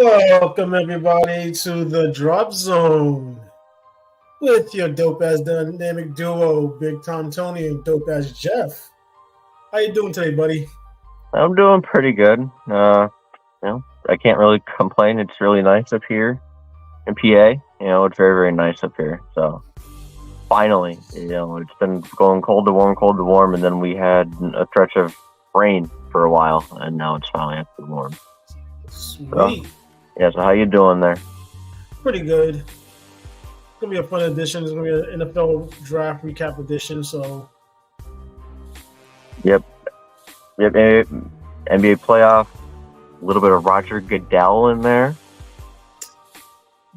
Welcome everybody to the Drop Zone with your dope ass dynamic duo, Big Tom Tony and dope ass Jeff. How you doing today, buddy? I'm doing pretty good. I can't really complain. It's really nice up here in PA. It's very, very nice up here. So finally, it's been going cold to warm, and then we had a stretch of rain for a while, and now it's finally actually warm. Sweet. So how you doing there? Pretty good. It's gonna be a fun edition. It's gonna be an NFL draft recap edition. So, Yep. NBA playoff. A little bit of Roger Goodell in there.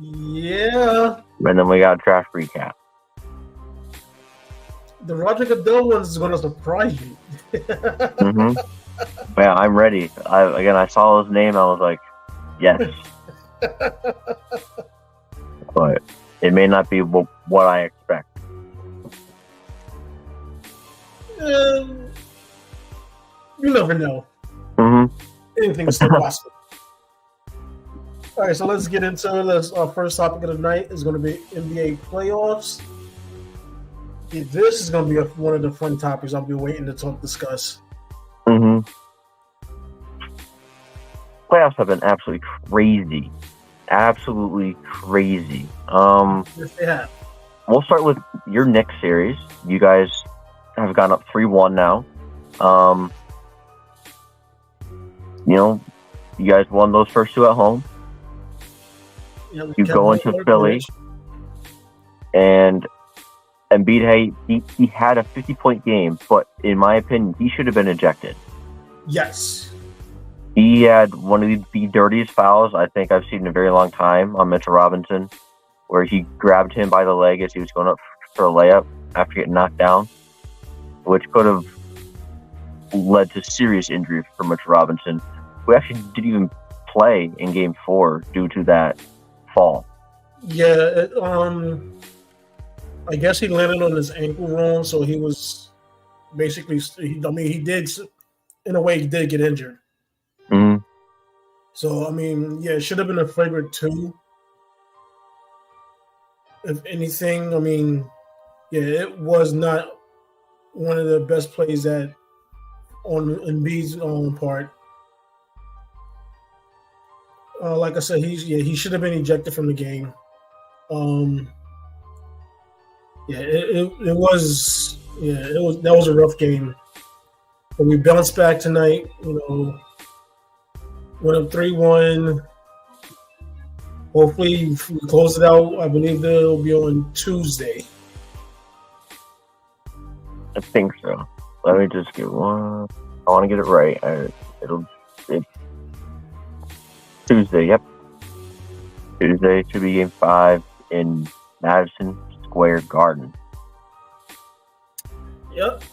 Yeah. And then we got draft recap. The Roger Goodell one is gonna surprise you. Mm-hmm. Yeah, I'm ready. I saw his name. I was like, yes. But it may not be what I expect. You never know. Mm-hmm. Anything's still possible. All right, so let's get into it. Our first topic of the night is going to be NBA playoffs. This is going to be one of the fun topics I'll be waiting to discuss. Mm-hmm. Playoffs have been absolutely crazy. Absolutely crazy. Yes, they have. We'll start with your Knicks series. You guys have gone up 3-1 now. You guys won those first two at home. Yeah, you go into Philly, and Embiid, he had a 50-point game, but in my opinion, he should have been ejected. Yes. He had one of the dirtiest fouls I think I've seen in a very long time on Mitchell Robinson, where he grabbed him by the leg as he was going up for a layup after getting knocked down, which could have led to serious injury for Mitchell Robinson, who actually didn't even play in Game 4 due to that fall. Yeah, I guess he landed on his ankle wrong, so he was basically, he did, in a way, he did get injured. Mm-hmm. So, it should have been a flagrant 2. If anything, it was not one of the best plays on Embiid's own part. Like I said, he should have been ejected from the game. That was a rough game, but we bounced back tonight. Went up 3-1. Hopefully, if we close it out. I believe they'll be on Tuesday. I think so. Let me just get one. I want to get it right. It's Tuesday. Yep. Tuesday should be Game 5 in Madison Square Garden. Yep.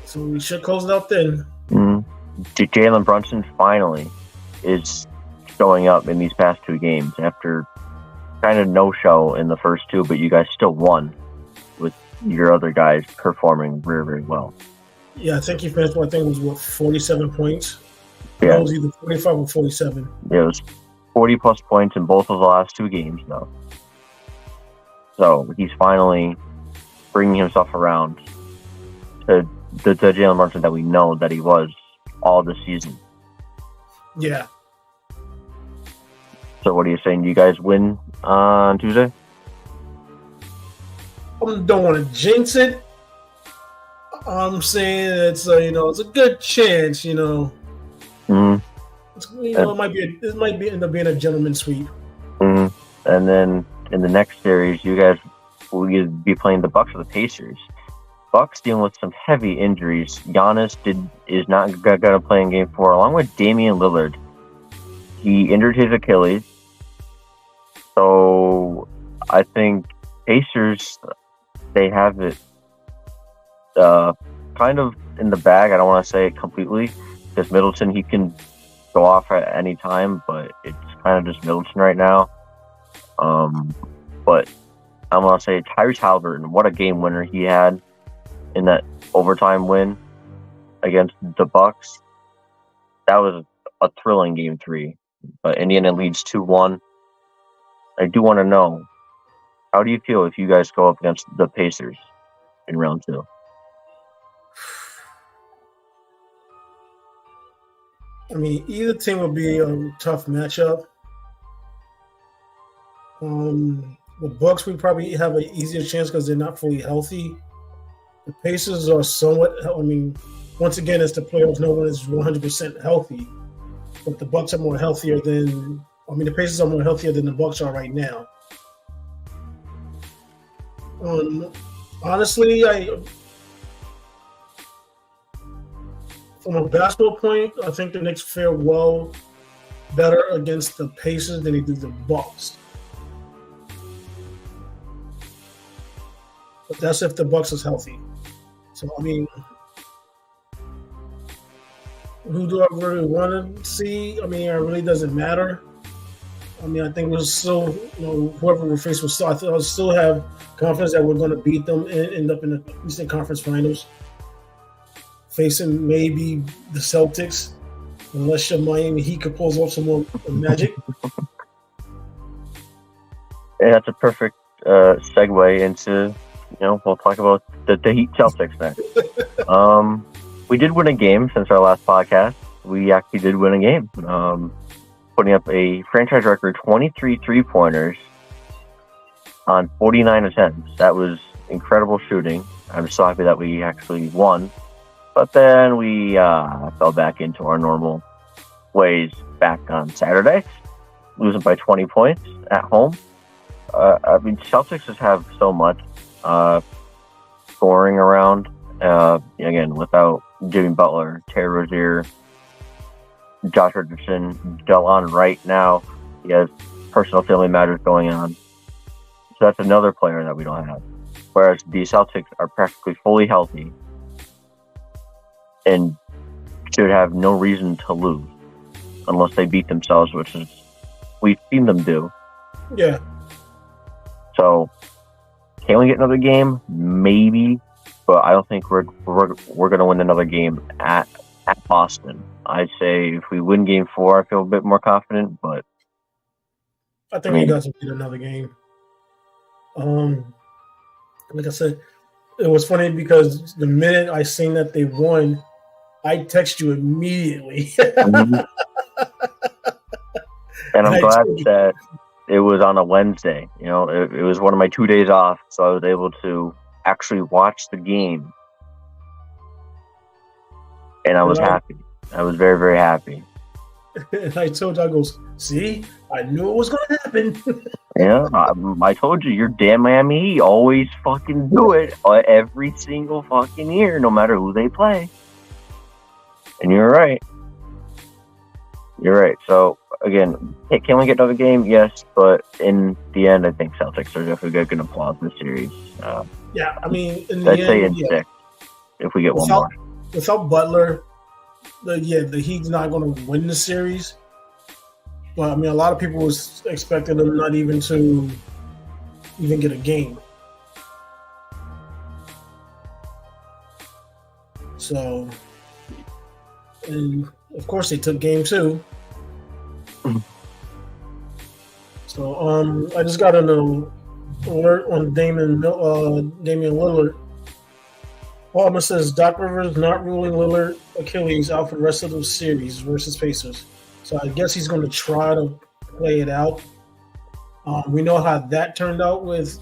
So we should close it out then. Mm-hmm. Jalen Brunson finally is showing up in these past 2 games after kind of no-show in the first 2, but you guys still won with your other guys performing very, very well. Yeah, I think he finished, 47 points? Yeah. It was either 45 or 47. Yeah, it was 40-plus points in both of the last 2 games, though. So he's finally bringing himself around to the Jalen Brunson that we know that he was all this season. Yeah. So what are you saying? Do you guys win on Tuesday? I don't want to jinx it. I'm saying it's a good chance. Mm-hmm. It might end up being a gentleman's sweep. Mm-hmm. And then in the next series, you guys will either be playing the Bucks or the Pacers. Bucks dealing with some heavy injuries. Giannis is not going to play in Game 4, along with Damian Lillard. He injured his Achilles. So I think Pacers, they have it kind of in the bag. I don't want to say it completely, because Middleton, he can go off at any time, but it's kind of just Middleton right now. But I'm going to say Tyrese Halliburton, what a game winner he had in that overtime win against the Bucks. That was a thrilling Game 3. But Indiana leads 2-1. I do want to know, how do you feel if you guys go up against the Pacers in round 2? I mean, either team would be a tough matchup. The Bucks would probably have an easier chance because they're not fully healthy. The Pacers are somewhat. I mean, once again, it's the playoffs. No one is 100% healthy, but the Bucks are more healthier than. I mean, the Pacers are more healthier than the Bucks are right now. Honestly, from a basketball point, I think the Knicks fare well better against the Pacers than they do the Bucks. But that's if the Bucks is healthy. So I mean, who do I really want to see? I mean, it really doesn't matter. I mean, I think we're still, whoever we're faced with, I still have confidence that we're going to beat them and end up in the Eastern Conference Finals, facing maybe the Celtics, unless your Miami Heat could pull off some more magic. Yeah, that's a perfect segue into, we'll talk about the Heat Celtics next. We did win a game since our last podcast. We actually did win a game, putting up a franchise record 23 three-pointers on 49 attempts. That was incredible shooting. I'm so happy that we actually won. But then we fell back into our normal ways back on Saturday, losing by 20 points at home. I mean, Celtics just have so much scoring around. Again, without Jimmy Butler, Terry Rozier, Josh Richardson, Delon Wright now. He has personal family matters going on. So that's another player that we don't have. Whereas the Celtics are practically fully healthy and should have no reason to lose unless they beat themselves, which is we've seen them do. Yeah. So can we get another game? Maybe, but I don't think we're going to win another game at Boston. I'd say if we win Game 4, I feel a bit more confident. But I think you guys will get another game. Like I said, it was funny because the minute I seen that they won, I text you immediately. Mm-hmm. And I'm glad that it was on a Wednesday. It was one of my 2 days off, so I was able to actually watch the game. And I was happy. I was very, very happy. And I told you, I goes, see, I knew it was going to happen. Yeah, I told you, your damn Miami always fucking do it every single fucking year, no matter who they play. And you're right. You're right. So, again, can we get another game? Yes, but in the end, I think Celtics are definitely going to pull out this series. Yeah, I mean, I'd say in 6 if we get one more. Without Butler, the Heat's not going to win the series. But I mean, a lot of people was expecting them not even to get a game. So, and of course, they took Game 2. So, I just got an alert on Damian Lillard. Palmer says Doc Rivers not ruling Lillard Achilles out for the rest of the series versus Pacers. So I guess he's going to try to play it out. We know how that turned out with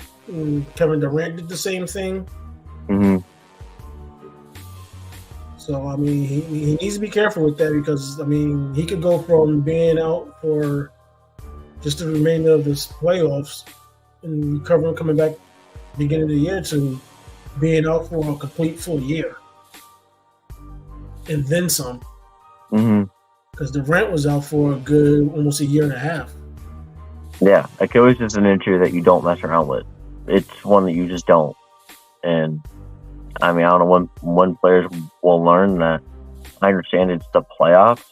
Kevin Durant did the same thing. Mm-hmm. So, I mean, he needs to be careful with that because, I mean, he could go from being out for just the remainder of this playoffs and recovering, coming back beginning of the year to being out for a complete full year. And then some. Mm-hmm. Because Durant was out for a good almost a year and a half. Yeah, Achilles is an injury that you don't mess around with. It's one that you just don't. And, I mean, I don't know when players will learn that. I understand it's the playoffs,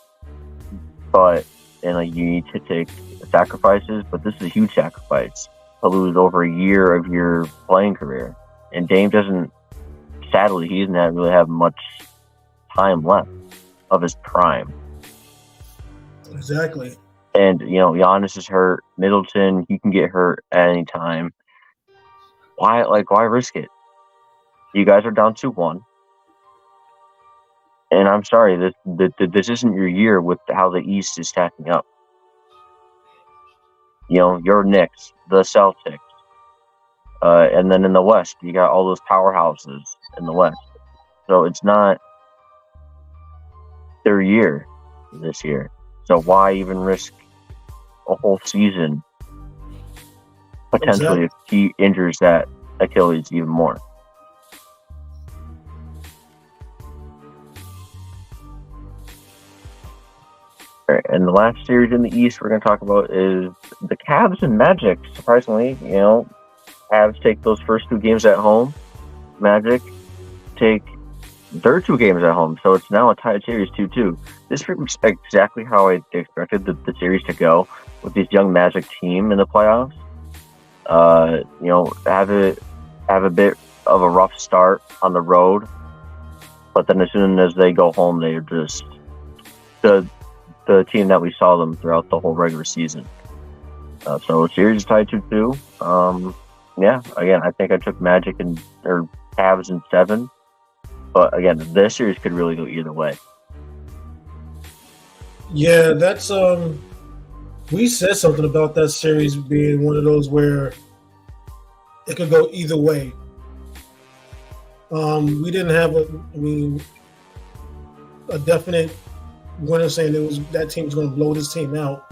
but you need to take sacrifices, but this is a huge sacrifice to lose over a year of your playing career. And Dame sadly, he doesn't really have much time left of his prime. Exactly. And, Giannis is hurt. Middleton, he can get hurt at any time. Why risk it? You guys are down 2-1. And I'm sorry, this isn't your year with how the East is stacking up. Your Knicks, the Celtics. And then in the West, you got all those powerhouses in the West. So it's not their year this year. So why even risk a whole season potentially if he injures that Achilles even more? All right, and the last series in the East we're going to talk about is the Cavs and Magic. Surprisingly, Cavs take those first 2 games at home. Magic take their 2 games at home, so it's now a tied series 2-2. This is exactly how I expected the series to go with this young Magic team in the playoffs. Have a bit of a rough start on the road, but then as soon as they go home, they're just the team that we saw them throughout the whole regular season. So series is tied 2-2. Again, I think I took Magic or Cavs in 7. But again, this series could really go either way. Yeah, that's we said something about that series being one of those where it could go either way. We didn't have a definite winner saying that team's going to blow this team out.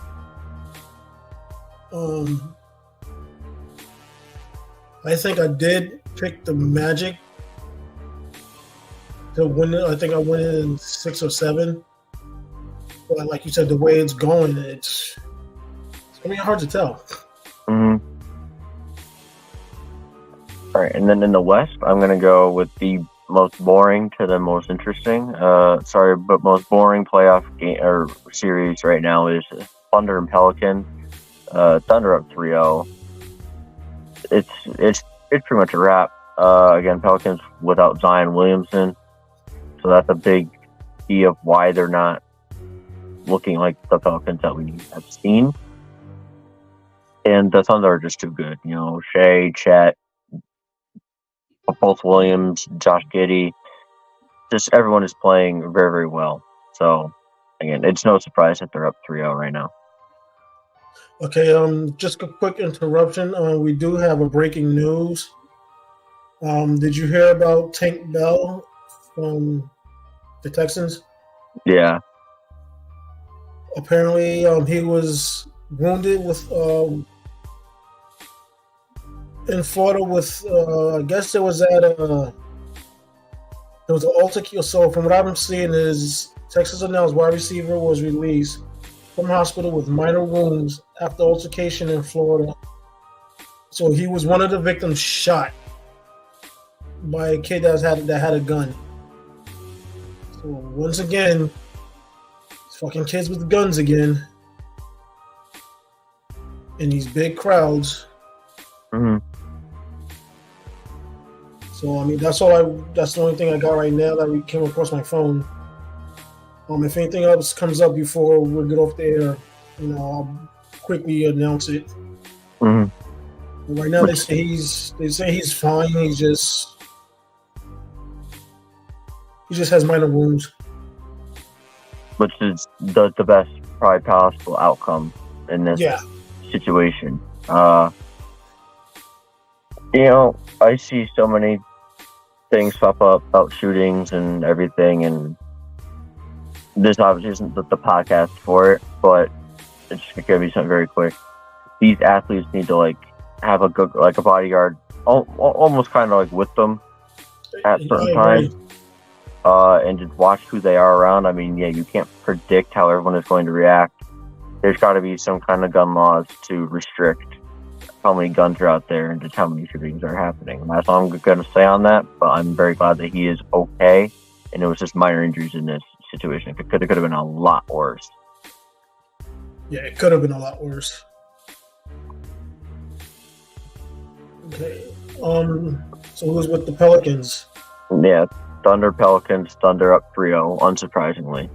I think I did pick the Magic to win it. I think I went in 6 or 7. But like you said, the way it's going, it's going to be hard to tell. Mm-hmm. All right, and then in the West, I'm going to go with the most boring to the most interesting. But most boring playoff game or series right now is Thunder and Pelicans. Thunder up 3-0. It's pretty much a wrap. Again, Pelicans without Zion Williamson, so that's a big key of why they're not looking like the Pelicans that we have seen. And the Thunder are just too good. Shea, Chet, both Williams, Josh Giddey, just everyone is playing very, very well. So, again, it's no surprise that they're up 3-0 right now. Okay, just a quick interruption. We do have a breaking news. Did you hear about Tank Bell from the Texans? Yeah. Apparently, he was wounded in Florida with, I guess there was an altercation. So from what I'm seeing is Texas announced wide receiver was released from hospital with minor wounds after altercation in Florida. So he was one of the victims shot by a kid that had a gun. So once again, it's fucking kids with guns again in these big crowds. Mm-hmm. So that's the only thing I got right now that came across my phone. If anything else comes up before we get off the air, I'll quickly announce it. Mm-hmm. But right now they say he's fine. He just has minor wounds, which is the best probably possible outcome in this situation. I see so many things pop up about shootings and everything, and this obviously isn't the podcast for it, but it's just gonna be something very quick. These athletes need to have a good a bodyguard, almost kind of with them at certain times, and just watch who they are around. I mean, you can't predict how everyone is going to react. There's got to be some kind of gun laws to restrict how many guns are out there and just how many shootings are happening. And that's all I'm going to say on that, but I'm very glad that he is okay, and it was just minor injuries in this situation. It could have been a lot worse. Yeah, it could have been a lot worse. Okay. So who's with the Pelicans? Yeah, Thunder Pelicans. Thunder up 3-0, unsurprisingly.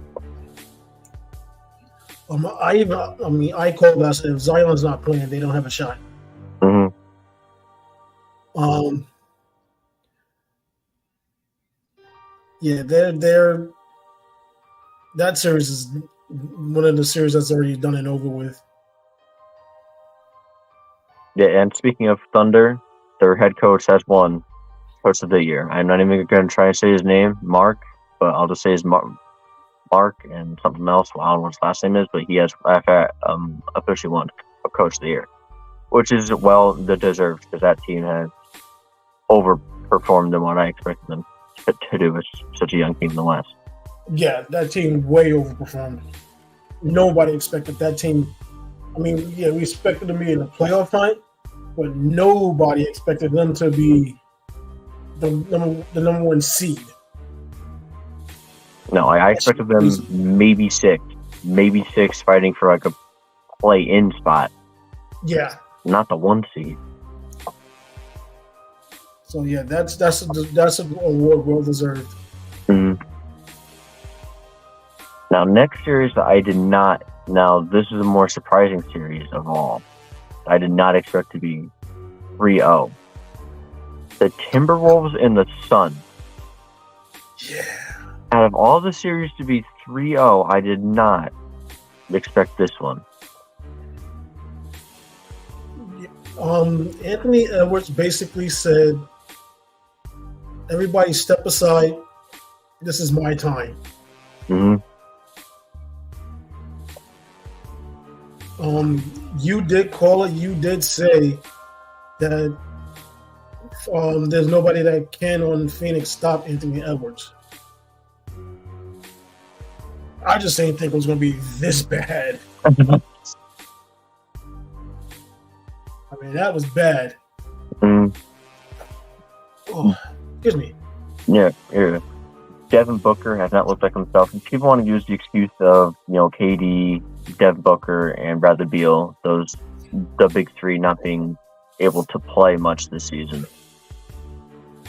I call that if Zion's not playing, they don't have a shot. Mm-hmm. Yeah, they're that series is one of the series that's already done and over with. Yeah, and speaking of Thunder, their head coach has won Coach of the Year. I'm not even going to try to say his name, Mark, but I'll just say his Mark and something else. Well, I don't know what his last name is, but he has officially won Coach of the Year, which is well deserved because that team has overperformed than what I expected them to do with such a young team in the West. Yeah, that team way overperformed. Nobody expected that team. I mean, yeah, we expected them to be in the playoff fight, but nobody expected them to be the number one seed. No, I expected them maybe six fighting for like a play-in spot. Yeah, not the 1 seed. So yeah, that's an award well deserved. Mm-hmm. Now, next series I did not. Now, this is a more surprising series of all. I did not expect to be 3-0. The Timberwolves and the Suns. Yeah. Out of all the series to be 3-0, I did not expect this one. Anthony Edwards basically said, "Everybody step aside. This is my time." Mm-hmm. You did call it. You did say that there's nobody that can on Phoenix stop Anthony Edwards. I just didn't think it was going to be this bad. I mean, that was bad. Mm. Oh, excuse me. Yeah. Devin Booker has not looked like himself. And people want to use the excuse of, KD, Devin Booker, and Bradley Beal, the big three not being able to play much this season.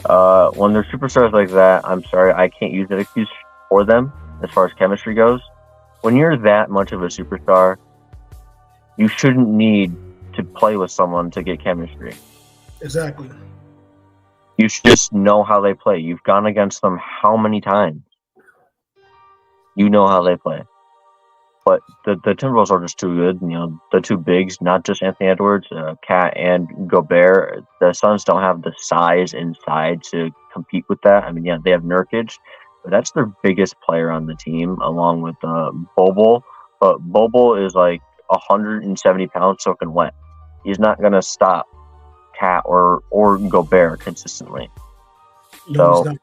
When they're superstars like that, I'm sorry, I can't use that excuse for them as far as chemistry goes. When you're that much of a superstar, you shouldn't need to play with someone to get chemistry. Exactly. You should just know how they play. You've gone against them how many times? You know how they play. But the Timberwolves are just too good. The two bigs, not just Anthony Edwards, Cat and Gobert. The Suns don't have the size inside to compete with that. I mean, yeah, they have Nurkic, but that's their biggest player on the team, along with Bobo. But Bobo is like 170 pounds soaking wet. He's not going to stop Cat or Gobert consistently. No, he's not.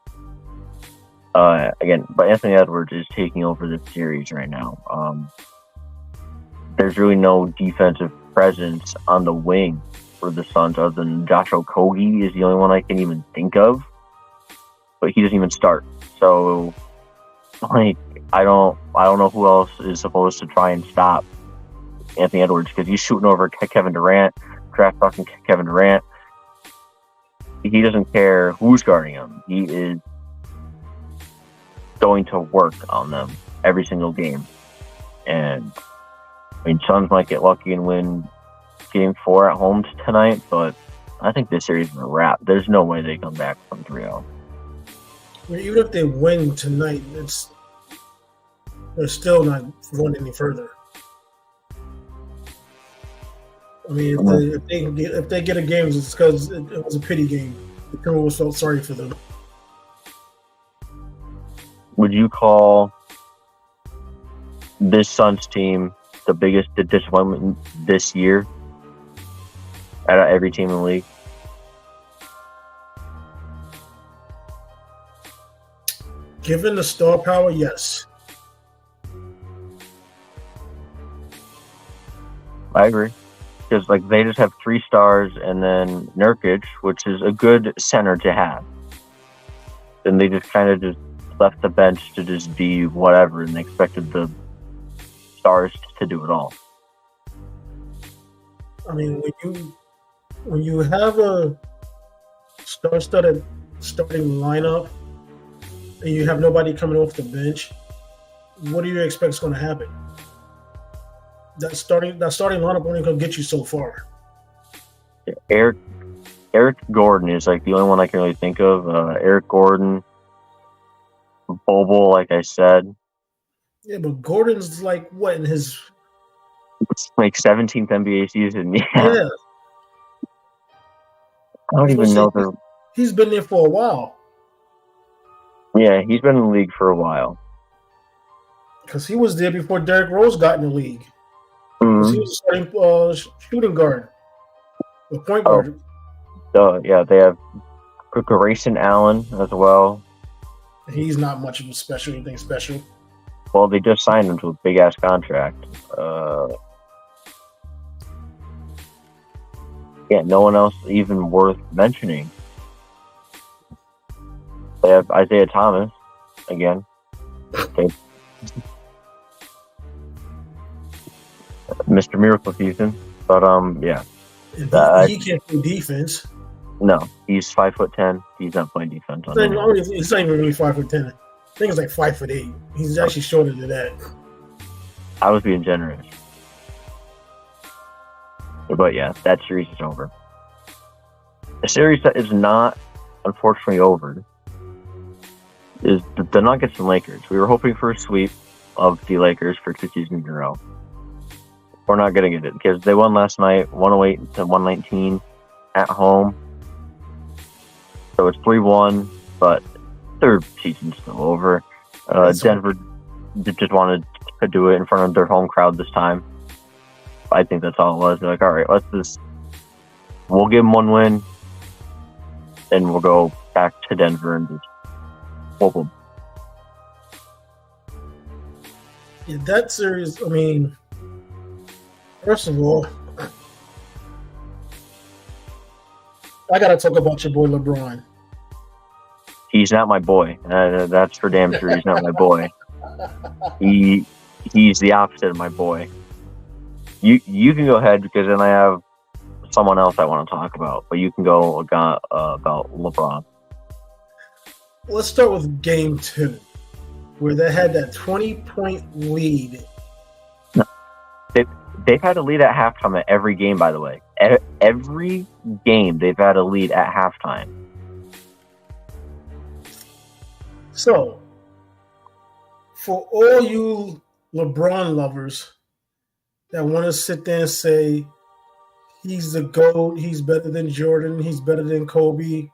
Again, but Anthony Edwards is taking over the series right now. There's really no defensive presence on the wing for the Suns other than Josh Okogie is the only one I can even think of, but he doesn't even start. So, I don't know who else is supposed to try and stop Anthony Edwards because he's shooting over Kevin Durant, draft fucking Kevin Durant. He doesn't care who's guarding him. He is going to work on them every single game. And Suns might get lucky and win game 4 at home tonight, but I think this series is a wrap. There's no way they come back from 3-0. I mean, even if they win tonight, they're still not going any further. I mean, if they get a game, it's because it was a pity game. The Timberwolves felt sorry for them. Would you call this Suns team the biggest disappointment this year out of every team in the league? Given the star power, yes. I agree. Because they just have 3 stars and then Nurkic, which is a good center to have. Then they just kind of just left the bench to just be whatever, and they expected the stars to do it all. I mean, when you have a star-studded starting lineup and you have nobody coming off the bench, what do you expect is going to happen? that starting lineup only gonna get you so far. Eric Gordon is like the only one I can really think of. Eric Gordon, Bobo, like I said. Yeah, but Gordon's like what in his like 17th NBA season. Yeah. yeah. I don't even know the. He's been there for a while. Yeah, he's been in the league for a while. Because he was there before Derrick Rose got in the league. Mm-hmm. He was starting shooting guard, the point guard. Yeah, they have Grayson Allen as well. He's not much of anything special. Well, they just signed him to a big ass contract. Yeah, no one else even worth mentioning. They have Isaiah Thomas again. Mr. Miracle season, but yeah. He can't play defense. No, he's 5'10". He's not playing defense. He's not even really 5'10". I think it's like 5'8". He's actually shorter than that. I was being generous. But yeah, that series is over. The series that is not, unfortunately, over is the Nuggets and Lakers. We were hoping for a sweep of the Lakers for 2 seasons in a row. We're not going to get it because they won last night, 108 to 119 at home. So it's 3-1, but their season's still over. Denver just wanted to do it in front of their home crowd this time. I think that's all it was. They're like, all right, we'll give them one win, and we'll go back to Denver and just whoop them. Yeah, that series, I mean, first of all, I got to talk about your boy LeBron. He's not my boy. That's for damn sure. He's not my boy. He's the opposite of my boy. You can go ahead because then I have someone else I want to talk about. But you can go about LeBron. Let's start with Game 2, where they had that 20-point lead. No, they've had a lead at halftime at every game. By the way, every game they've had a lead at halftime. So, for all you LeBron lovers that want to sit there and say he's the GOAT, he's better than Jordan, he's better than Kobe,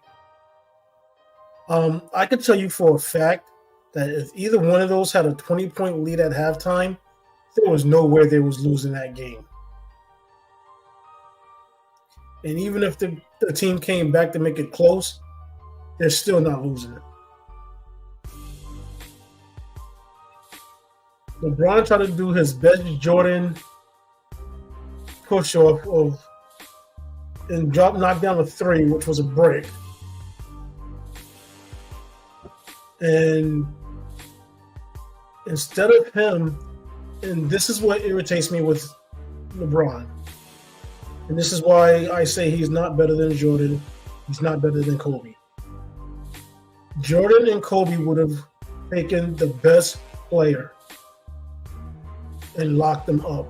I can tell you for a fact that if either one of those had a 20-point lead at halftime, there was no way they was losing that game. And even if the team came back to make it close, they're still not losing it. LeBron tried to do his best Jordan push-off and knock down a 3, which was a break. And instead of him, and this is what irritates me with LeBron, and this is why I say he's not better than Jordan, he's not better than Kobe. Jordan and Kobe would have taken the best player and locked them up.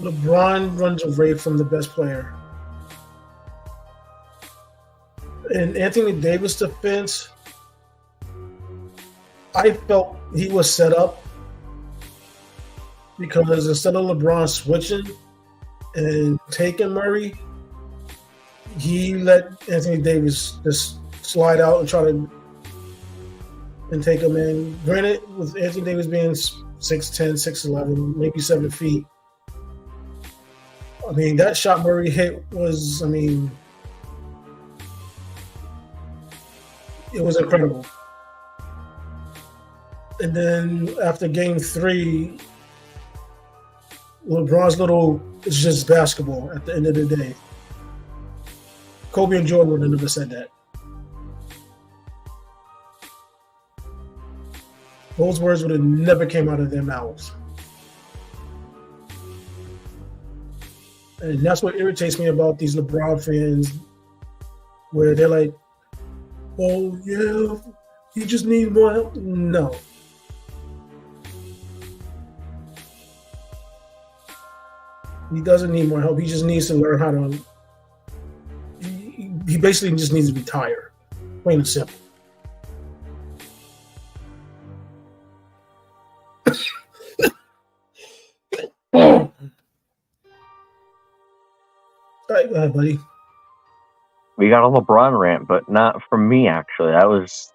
LeBron runs away from the best player. In Anthony Davis' defense, I felt he was set up because instead of LeBron switching and taking Murray, he let Anthony Davis just slide out and try to take him in. Granted, with Anthony Davis being 6'10", 6'11", maybe 7 feet, I mean, that shot Murray hit was, it was incredible. And then after Game 3, LeBron's it's just basketball at the end of the day. Kobe and Jordan would have never said that. Those words would have never came out of their mouths. And that's what irritates me about these LeBron fans, where they're like, oh, yeah, he just needs more help. No. He doesn't need more help. He just needs to learn how to. He basically just needs to retire, plain and simple. All right, go ahead, buddy. We got a LeBron rant, but not from me, actually. That was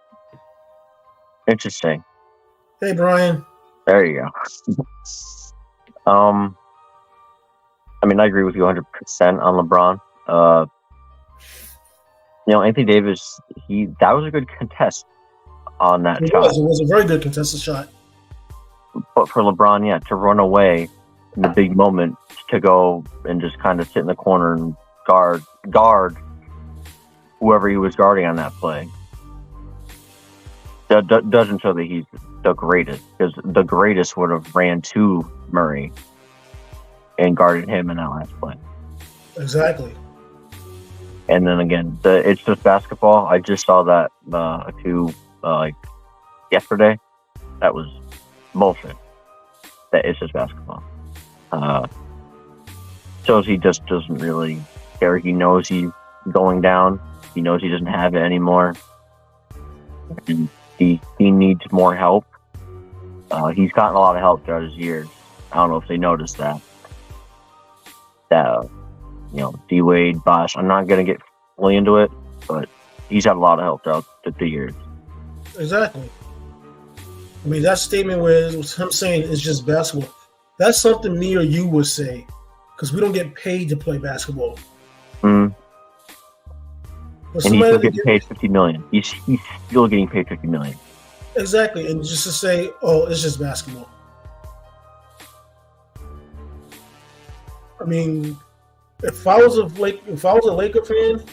interesting. Hey, Brian. There you go. I mean, I agree with you 100% on LeBron. Anthony Davis, that was a good contest on that shot. It was a very good contested shot. But for LeBron, yeah, to run away in the big moment, to go and just kind of sit in the corner and guard whoever he was guarding on that play, that doesn't show that he's the greatest, because the greatest would have ran to Murray and guarded him in that last play. Exactly. And then again, it's just basketball. I just saw that yesterday. That was bullshit. That it's just basketball. Shows he just doesn't really care. He knows he's going down. He knows he doesn't have it anymore. And he needs more help. He's gotten a lot of help throughout his years. I don't know if they noticed that. D-Wade, Bosh. I'm not going to get fully into it, but he's had a lot of help throughout the years. Exactly. I mean, that statement where it was him saying it's just basketball, that's something me or you would say, because we don't get paid to play basketball. Mm. And he's still getting paid $50 million. He's still getting paid $50 million. Exactly, and just to say, oh, it's just basketball. I mean, if I was a Laker fan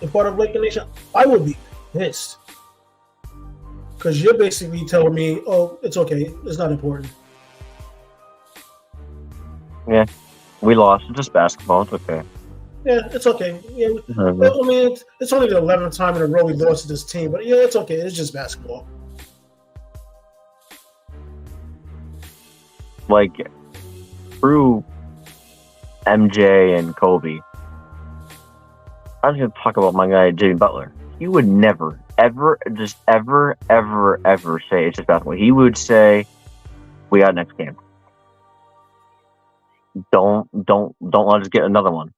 and part of Laker Nation, I would be pissed. Because you're basically telling me, oh, it's okay, it's not important. Yeah, we lost. It's just basketball. It's okay. Yeah, it's okay. Yeah, I mean, it's only the 11th time in a row we lost to this team, but yeah, it's okay. It's just basketball. Like, through MJ and Kobe, I was going to talk about my guy, Jimmy Butler. He would never, ever say it's just basketball. He would say, we got next game. Don't let us get another one.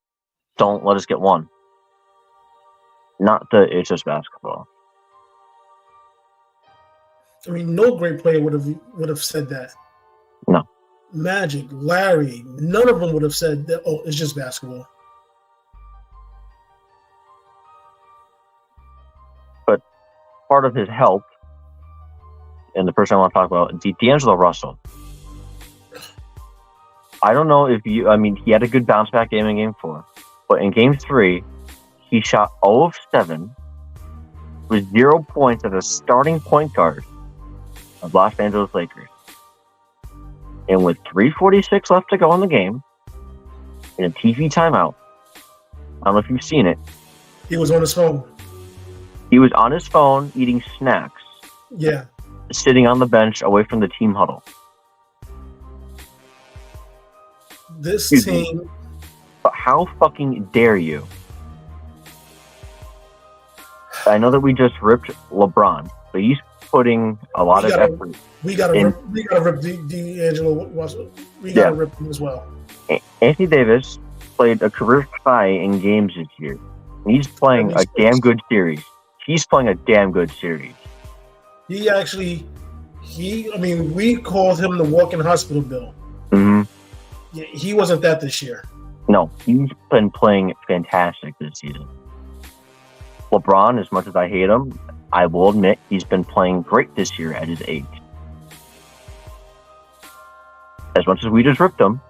Don't let us get one. Not that it's just basketball. I mean, no great player would have said that. No. Magic, Larry, none of them would have said that, oh, it's just basketball. But part of his help, and the person I want to talk about, D'Angelo Russell. I don't know if he had a good bounce back game in game 4, but in game 3, he shot 0 of 7 with 0 points as a starting point guard of Los Angeles Lakers. And with 3:46 left to go in the game, in a TV timeout, I don't know if you've seen it. He was on his phone. He was on his phone eating snacks. Yeah. Sitting on the bench away from the team huddle. This team. But how fucking dare you? I know that we just ripped LeBron, but he's putting a lot of effort. We gotta rip D'Angelo Russell. We gotta rip him as well. Anthony Davis played a career high in games this year. He's playing a damn good series. We called him the walking hospital bill. Mm-hmm. Yeah, he wasn't that this year. No, he's been playing fantastic this season. LeBron, as much as I hate him, I will admit he's been playing great this year at his age. As much as we just ripped him,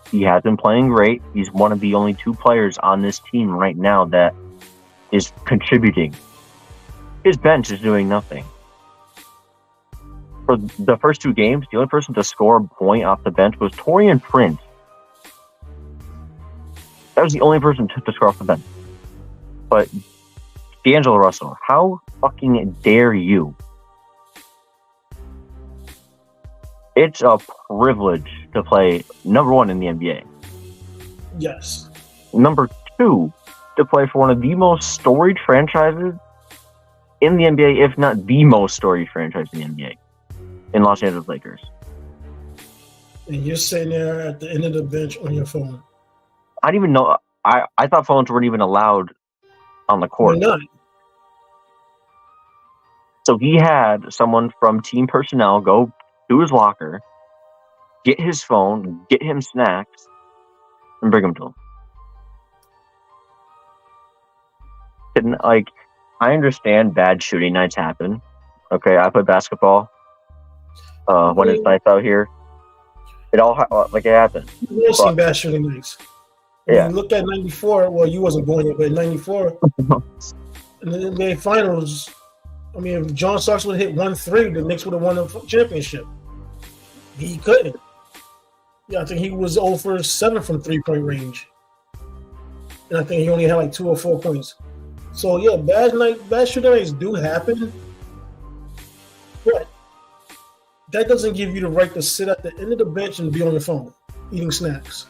he has been playing great. He's one of the only 2 players on this team right now that is contributing. His bench is doing nothing. For the first 2 games, the only person to score a point off the bench was Taurean Prince. That was the only person to score off the bench. But D'Angelo Russell, how fucking dare you? It's a privilege to play number 1 in the NBA. Yes. Number 2, to play for one of the most storied franchises in the NBA, if not the most storied franchise in the NBA, in Los Angeles Lakers. And you're sitting there at the end of the bench on your phone. I didn't even know. I thought phones weren't even allowed on the court. They're not. So he had someone from team personnel go to his locker, get his phone, get him snacks, and bring them to him. And, like, I understand bad shooting nights happen. Okay, I play basketball. When it's nice out here, it all it happens. You've seen bad shooting nights. Yeah. When you look at '94. Well, you wasn't born yet, but in '94, in the NBA Finals, I mean, if John Starks would have hit 1-3, the Knicks would have won the championship. He couldn't. Yeah, I think he was 0 for 7 from 3-point range, and I think he only had like 2 or 4 points. So yeah, bad shooting nights do happen, but that doesn't give you the right to sit at the end of the bench and be on your phone eating snacks.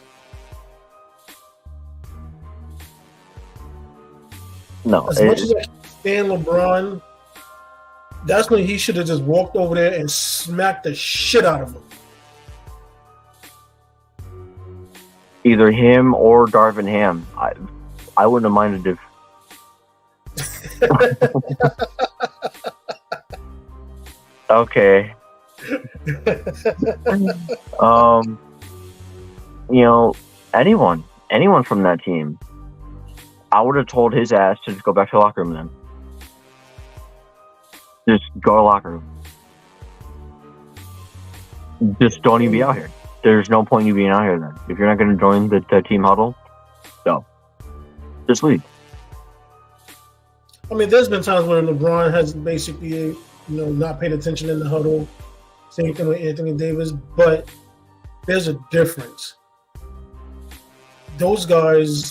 No. As much as I stand LeBron, that's when he should have just walked over there and smacked the shit out of him. Either him or Darvin Ham. I wouldn't have minded if. Okay. Anyone from that team, I would have told his ass to just go back to the locker room then. Just go to the locker room. Just don't even be out here. There's no point in you being out here then. If you're not going to join the team huddle, go. Just leave. I mean, there's been times where LeBron has basically, not paid attention in the huddle. Same thing with Anthony Davis, but there's a difference. Those guys,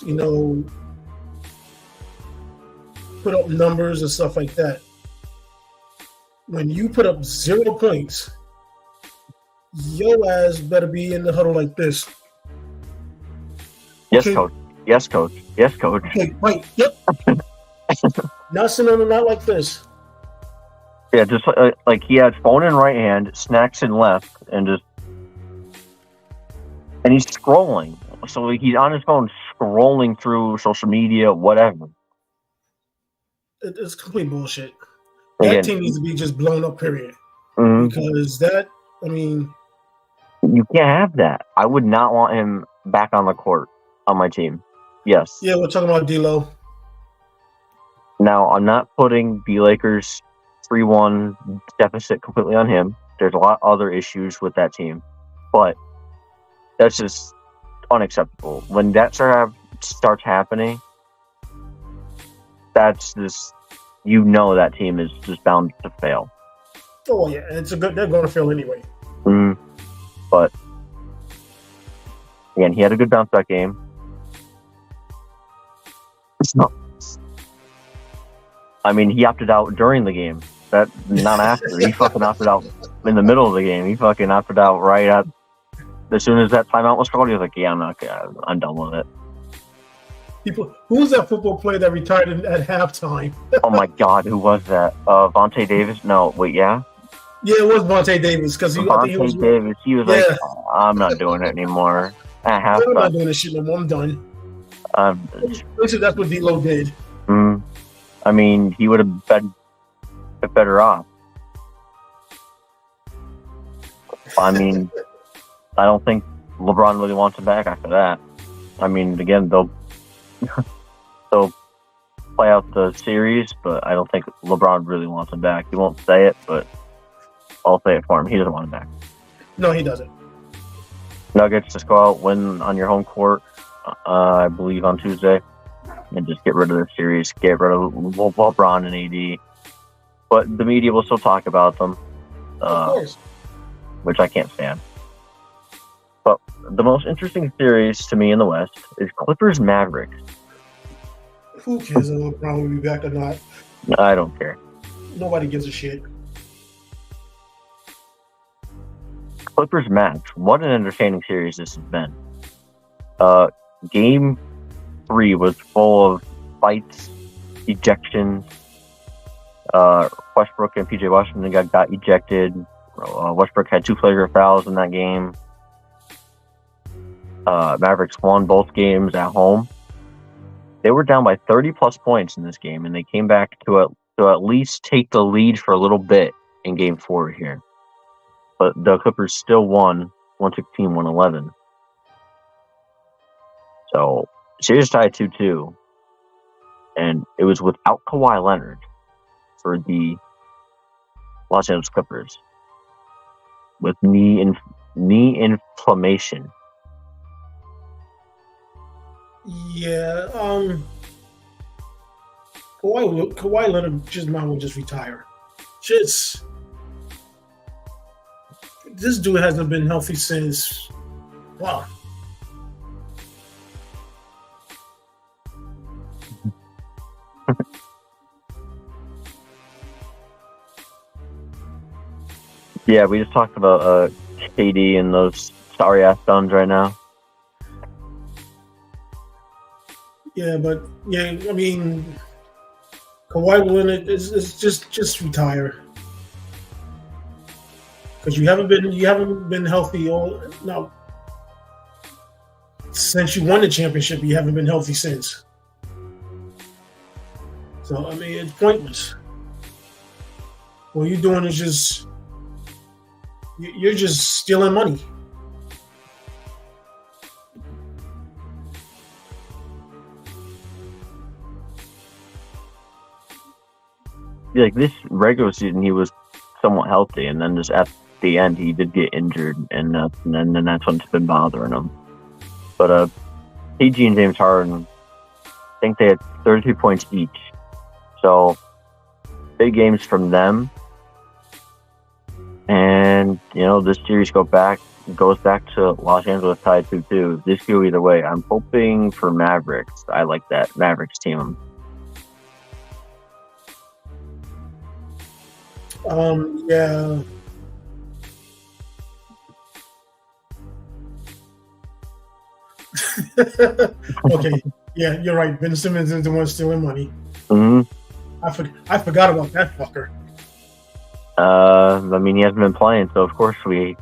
put up numbers and stuff like that. When you put up 0 points, your ass better be in the huddle like this. Yes, coach. Yes, coach. Yes, coach. Okay, right. Yep. Not sitting on the mat like this. Yeah, just like he had phone in right hand, snacks in left, and he's scrolling. So he's on his phone scrolling through social media, whatever. It's complete bullshit. That team needs to be just blown up, period. Mm-hmm. Because you can't have that. I would not want him back on the court on my team. Yes. Yeah, we're talking about D'Lo. Now, I'm not putting the Lakers 3-1 deficit completely on him. There's a lot of other issues with that team. But that's just unacceptable. When that starts happening, that's just, that team is just bound to fail. Oh, yeah. They're going to fail anyway. But, again, he had a good bounce back game. I mean, he opted out during the game. Not after. He fucking opted out in the middle of the game. He fucking opted out right at as soon as that timeout was called. He was like, "Yeah, I'm done with it." Who was that football player that retired at halftime? Oh my God, who was that? Vontae Davis? No, wait, yeah. Yeah, it was Vontae Davis because he was Davis. He was like, "I'm not doing it anymore." At halftime, I'm not doing this shit no more. I'm done. Basically, that's what D'Lo did. I mean, he would have been better off. I mean, I don't think LeBron really wants him back after that. I mean, again, they'll play out the series, but I don't think LeBron really wants him back. He won't say it, but I'll say it for him. He doesn't want him back. No, he doesn't. Nuggets, just go out, win on your home court, I believe on Tuesday, and just get rid of the series, get rid of LeBron and AD. But the media will still talk about them, of course, which I can't stand. But the most interesting series to me in the West is Clippers-Mavericks. Who cares if LeBron will be back or not? I don't care. Nobody gives a shit. Clippers-Mavs. What an entertaining series this has been. Game 3 was full of fights, ejections. Westbrook and PJ Washington got ejected. Westbrook had 2 flagrant fouls in that game. Mavericks won both games at home. They were down by 30-plus points in this game, and they came back to at least take the lead for a little bit in Game 4 here. But the Clippers still won 116-111. So, series tied 2-2. And it was without Kawhi Leonard for the Los Angeles Clippers with knee inflammation. Yeah, Kawhi Leonard just might well just retire. This dude hasn't been healthy since. Wow. Yeah, we just talked about KD and those sorry ass Suns right now. Yeah, but I mean, Kawhi Leonard is just retire because you haven't been healthy since you won the championship. You haven't been healthy since. So I mean, it's pointless. What you're doing is you're just stealing money. Like this regular season, he was somewhat healthy, and then just at the end, he did get injured, and then that's what's been bothering him. But PG and James Harden, I think they had 32 points each, so big games from them. And this series goes back to Los Angeles tied 2-2. This could go either way. I'm hoping for Mavericks. I like that Mavericks team. Yeah. Okay. Yeah, you're right. Ben Simmons is the one stealing money. Mm-hmm. I forgot about that fucker. I mean, he hasn't been playing, so of course we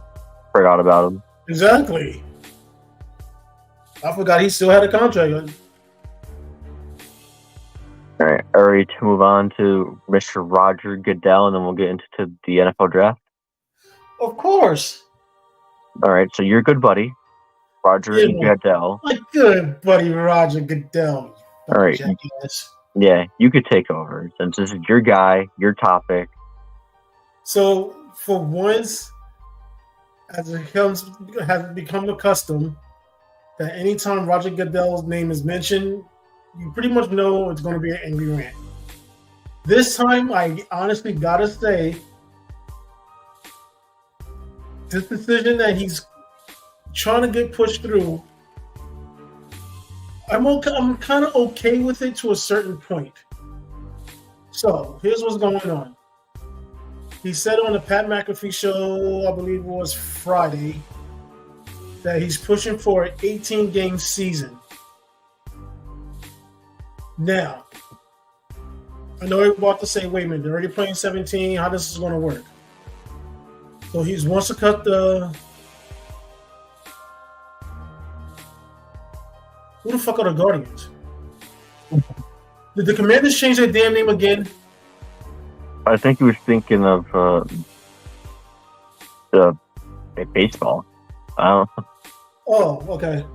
forgot about him. Exactly. I forgot he still had a contract. All right, are we to move on to Mr. Roger Goodell, and then we'll get into the NFL draft? Of course. All right, so your good buddy, Roger Goodell. My good buddy, Roger Goodell. All right. Jackass. Yeah, you could take over since this is your guy, your topic. So, for once, as it has become accustomed that anytime Roger Goodell's name is mentioned, you pretty much know it's going to be an angry rant. This time, I honestly gotta say, this decision that he's trying to get pushed through, I'm kind of okay with it to a certain point. So, here's what's going on. He said on the Pat McAfee show, I believe it was Friday, that he's pushing for an 18-game season. Now, I know you're about to say, wait a minute, they're already playing 17. How this is going to work? So he wants to cut the... Who the fuck are the Guardians? Did the Commanders change their damn name again? I think he was thinking of the baseball. I don't. Oh, okay.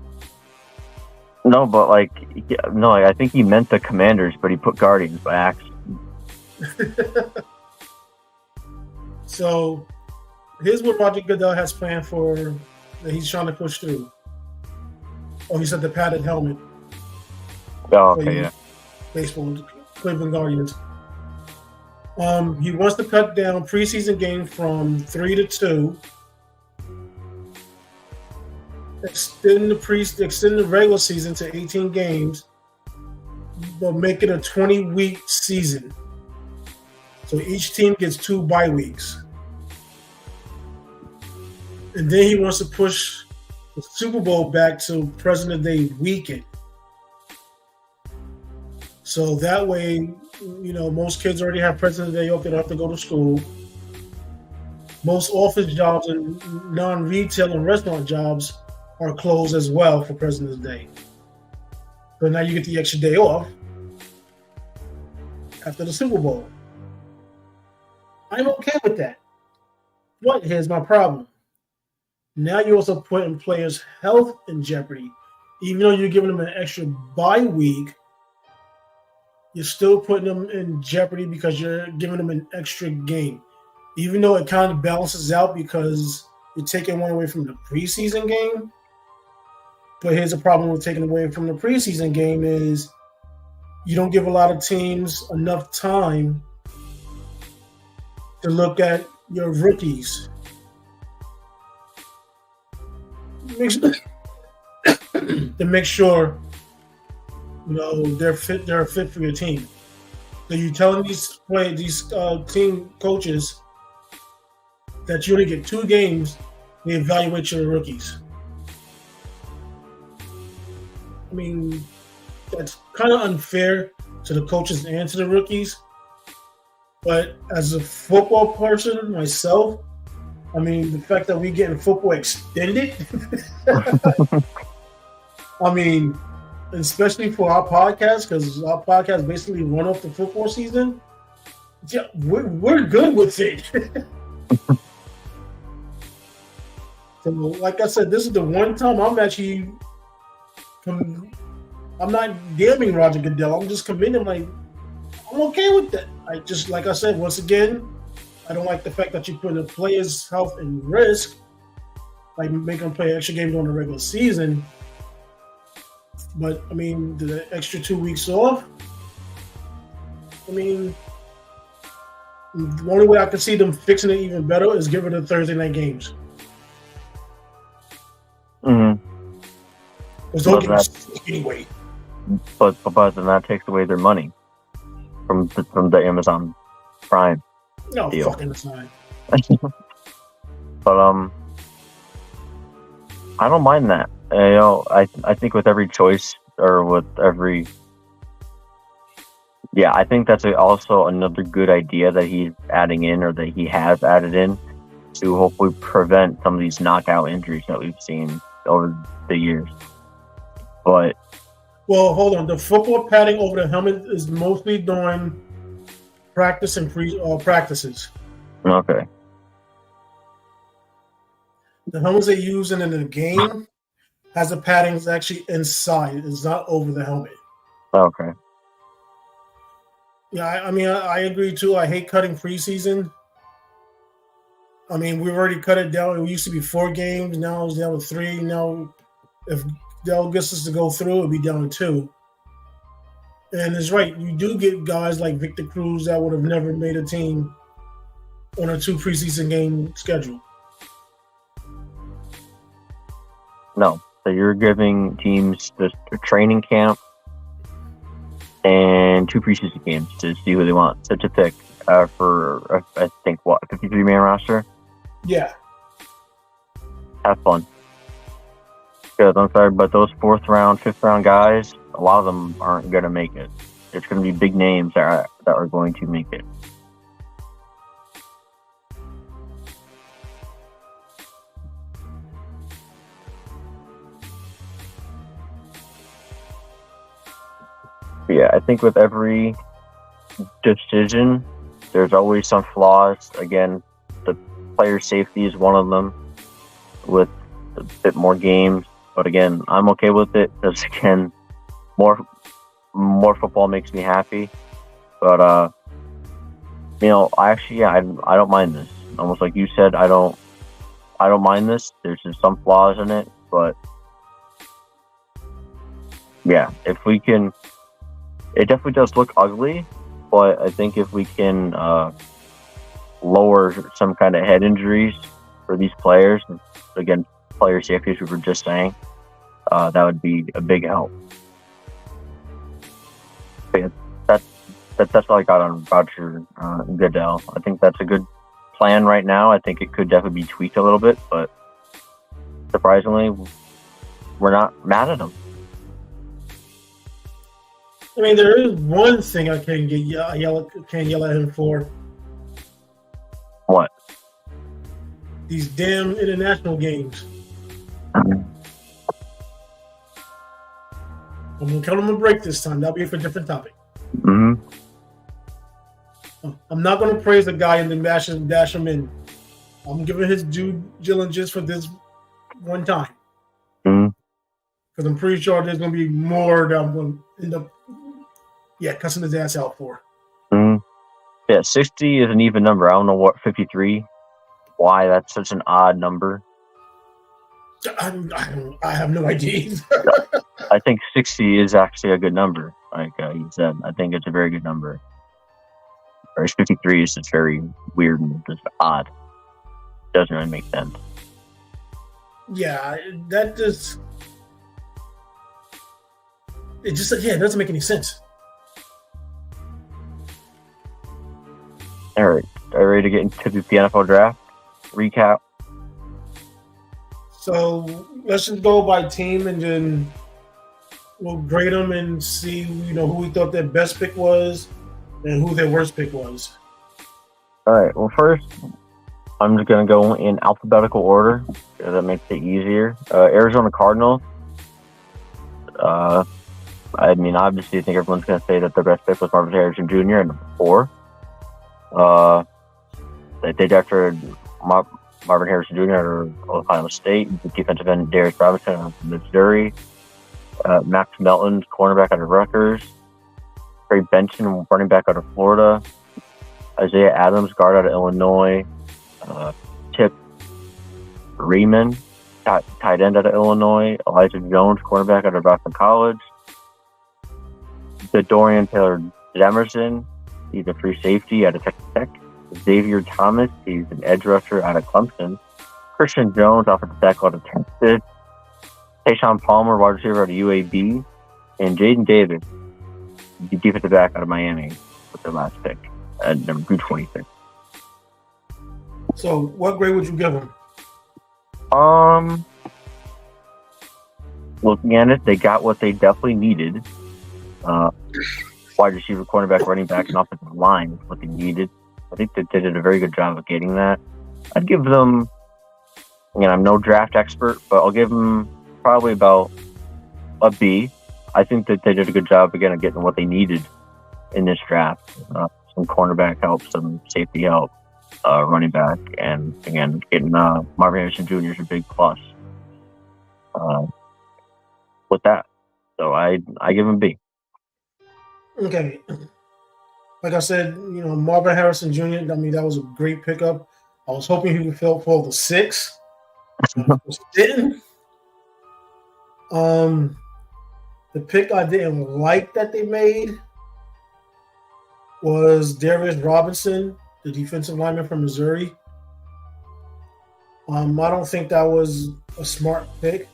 No, but I think he meant the Commanders, but he put Guardians by accident. So, here's what Roger Goodell has planned for that he's trying to push through. Oh, he said the padded helmet. Oh, okay, yeah. Baseball, Cleveland Guardians. He wants to cut down preseason games from 3 to 2. Extend the regular season to 18 games, but make it a 20-week season. So each team gets 2 bye weeks. And then he wants to push the Super Bowl back to President Day weekend. So that way, most kids already have President Day off. They don't have to go to school. Most office jobs and non-retail and restaurant jobs are closed as well for President's Day. So now you get the extra day off after the Super Bowl. I'm okay with that. But here's my problem. Now you're also putting players' health in jeopardy. Even though you're giving them an extra bye week, you're still putting them in jeopardy because you're giving them an extra game. Even though it kind of balances out because you're taking one away from the preseason game. But here's the problem with taking away from the preseason game is you don't give a lot of teams enough time to look at your rookies. To make sure they're fit for your team. So you're telling these team coaches that you only get 2 games to evaluate your rookies. I mean, that's kind of unfair to the coaches and to the rookies. But as a football person myself, I mean, the fact that we getting football extended, I mean, especially for our podcast, because our podcast basically run off the football season, yeah, we're good with it. So, like I said, this is the one time I'm not damning Roger Goodell. I'm just commending him. I'm okay with that. Like I said, once again, I don't like the fact that you put a player's health in risk, like make them play extra games during the regular season. But, I mean, the extra 2 weeks off, I mean, the only way I can see them fixing it even better is give it the Thursday night games. Mm-hmm. Anyway. But then that takes away their money from the Amazon Prime deal. Fucking aside. But I don't mind that. I think with every choice or with every, I think that's also another good idea that he's adding in or that he has added in to hopefully prevent some of these knockout injuries that we've seen over the years. But well, hold on. The football padding over the helmet is mostly during practice and practices. Okay. The helmets they're using in the game has the padding is actually inside. It's not over the helmet. Okay. Yeah, I mean, I agree too. I hate cutting preseason. I mean, we've already cut it down. It used to be 4 games. Now it's down to 3. Now, if Dell gets us to go through, it'll be down to 2. And it's right. You do get guys like Victor Cruz that would have never made a team on a 2 preseason game schedule. No. So you're giving teams just a training camp and 2 preseason games to see who they want to pick for, I think, a 53-man roster? Yeah. Have fun. Because I'm sorry, but those 4th round, 5th round guys, a lot of them aren't going to make it. It's going to be big names that are going to make it. Yeah, I think with every decision, there's always some flaws. Again, the player safety is one of them with a bit more games. But again, I'm okay with it because, again, more football makes me happy. But, I don't mind this. Almost like you said, I don't mind this. There's just some flaws in it. But, yeah, if we can... It definitely does look ugly, but I think if we can lower some kind of head injuries for these players, again, player safety, as we were just saying, that would be a big help. But yeah, that's all I got on Roger Goodell. I think that's a good plan right now. I think it could definitely be tweaked a little bit, but surprisingly, we're not mad at him. I mean, there is one thing I can't yell at him for. What? These damn international games. Mm-hmm. I'm gonna cut him a break this time. That'll be for a different topic. Mm-hmm. I'm not gonna praise the guy and then dash him in. I'm giving his due diligence for this one time. Mm-hmm. Because I'm pretty sure there's gonna be more that I'm gonna end up cussing his ass out for. Mm-hmm. Yeah, 60 is an even number. I don't know what 53. Why that's such an odd number. I have no idea. I think 60 is actually a good number. Like you said, I think it's a very good number. Whereas 53 is just very weird and just odd. Doesn't really make sense. Yeah, that just... It doesn't make any sense. All right, are you ready to get into the NFL draft recap? So let's just go by team and then we'll grade them and see, who we thought their best pick was and who their worst pick was. All right. Well, first, I'm just gonna go in alphabetical order because that makes it easier. Arizona Cardinals. I mean, obviously, I think everyone's gonna say that their best pick was Marvin Harrison Jr. at number 4. They drafted Marvin Harrison Jr. out of Ohio State, defensive end Darius Robinson out of Missouri, Max Melton, cornerback out of Rutgers, Trey Benson, running back out of Florida, Isaiah Adams, guard out of Illinois, Tip Riemann, tight end out of Illinois, Elijah Jones, cornerback out of Boston College, Dorian Taylor Demerson, he's a free safety out of Texas Tech, Xavier Thomas, he's an edge rusher out of Clemson, Christian Jones, offensive tackle out of Texas, Tayshaun Palmer, wide receiver out of UAB, and Jaden Davis, the defensive back out of Miami with their last pick at number 226. So, what grade would you give them? Looking at it, they got what they definitely needed. Wide receiver, cornerback, running back, and offensive line is what they needed. I think that they did a very good job of getting that. I'd give them, I'm no draft expert, but I'll give them probably about a B. I think that they did a good job, again, of getting what they needed in this draft. Some cornerback help, some safety help, running back, and, again, getting Marvin Harrison Jr. is a big plus with that. So I give him B. Okay. Like I said, Marvin Harrison Jr., that was a great pickup. I was hoping he would fall the 6. Didn't. The pick I didn't like that they made was Darius Robinson, the defensive lineman from Missouri. I don't think that was a smart pick,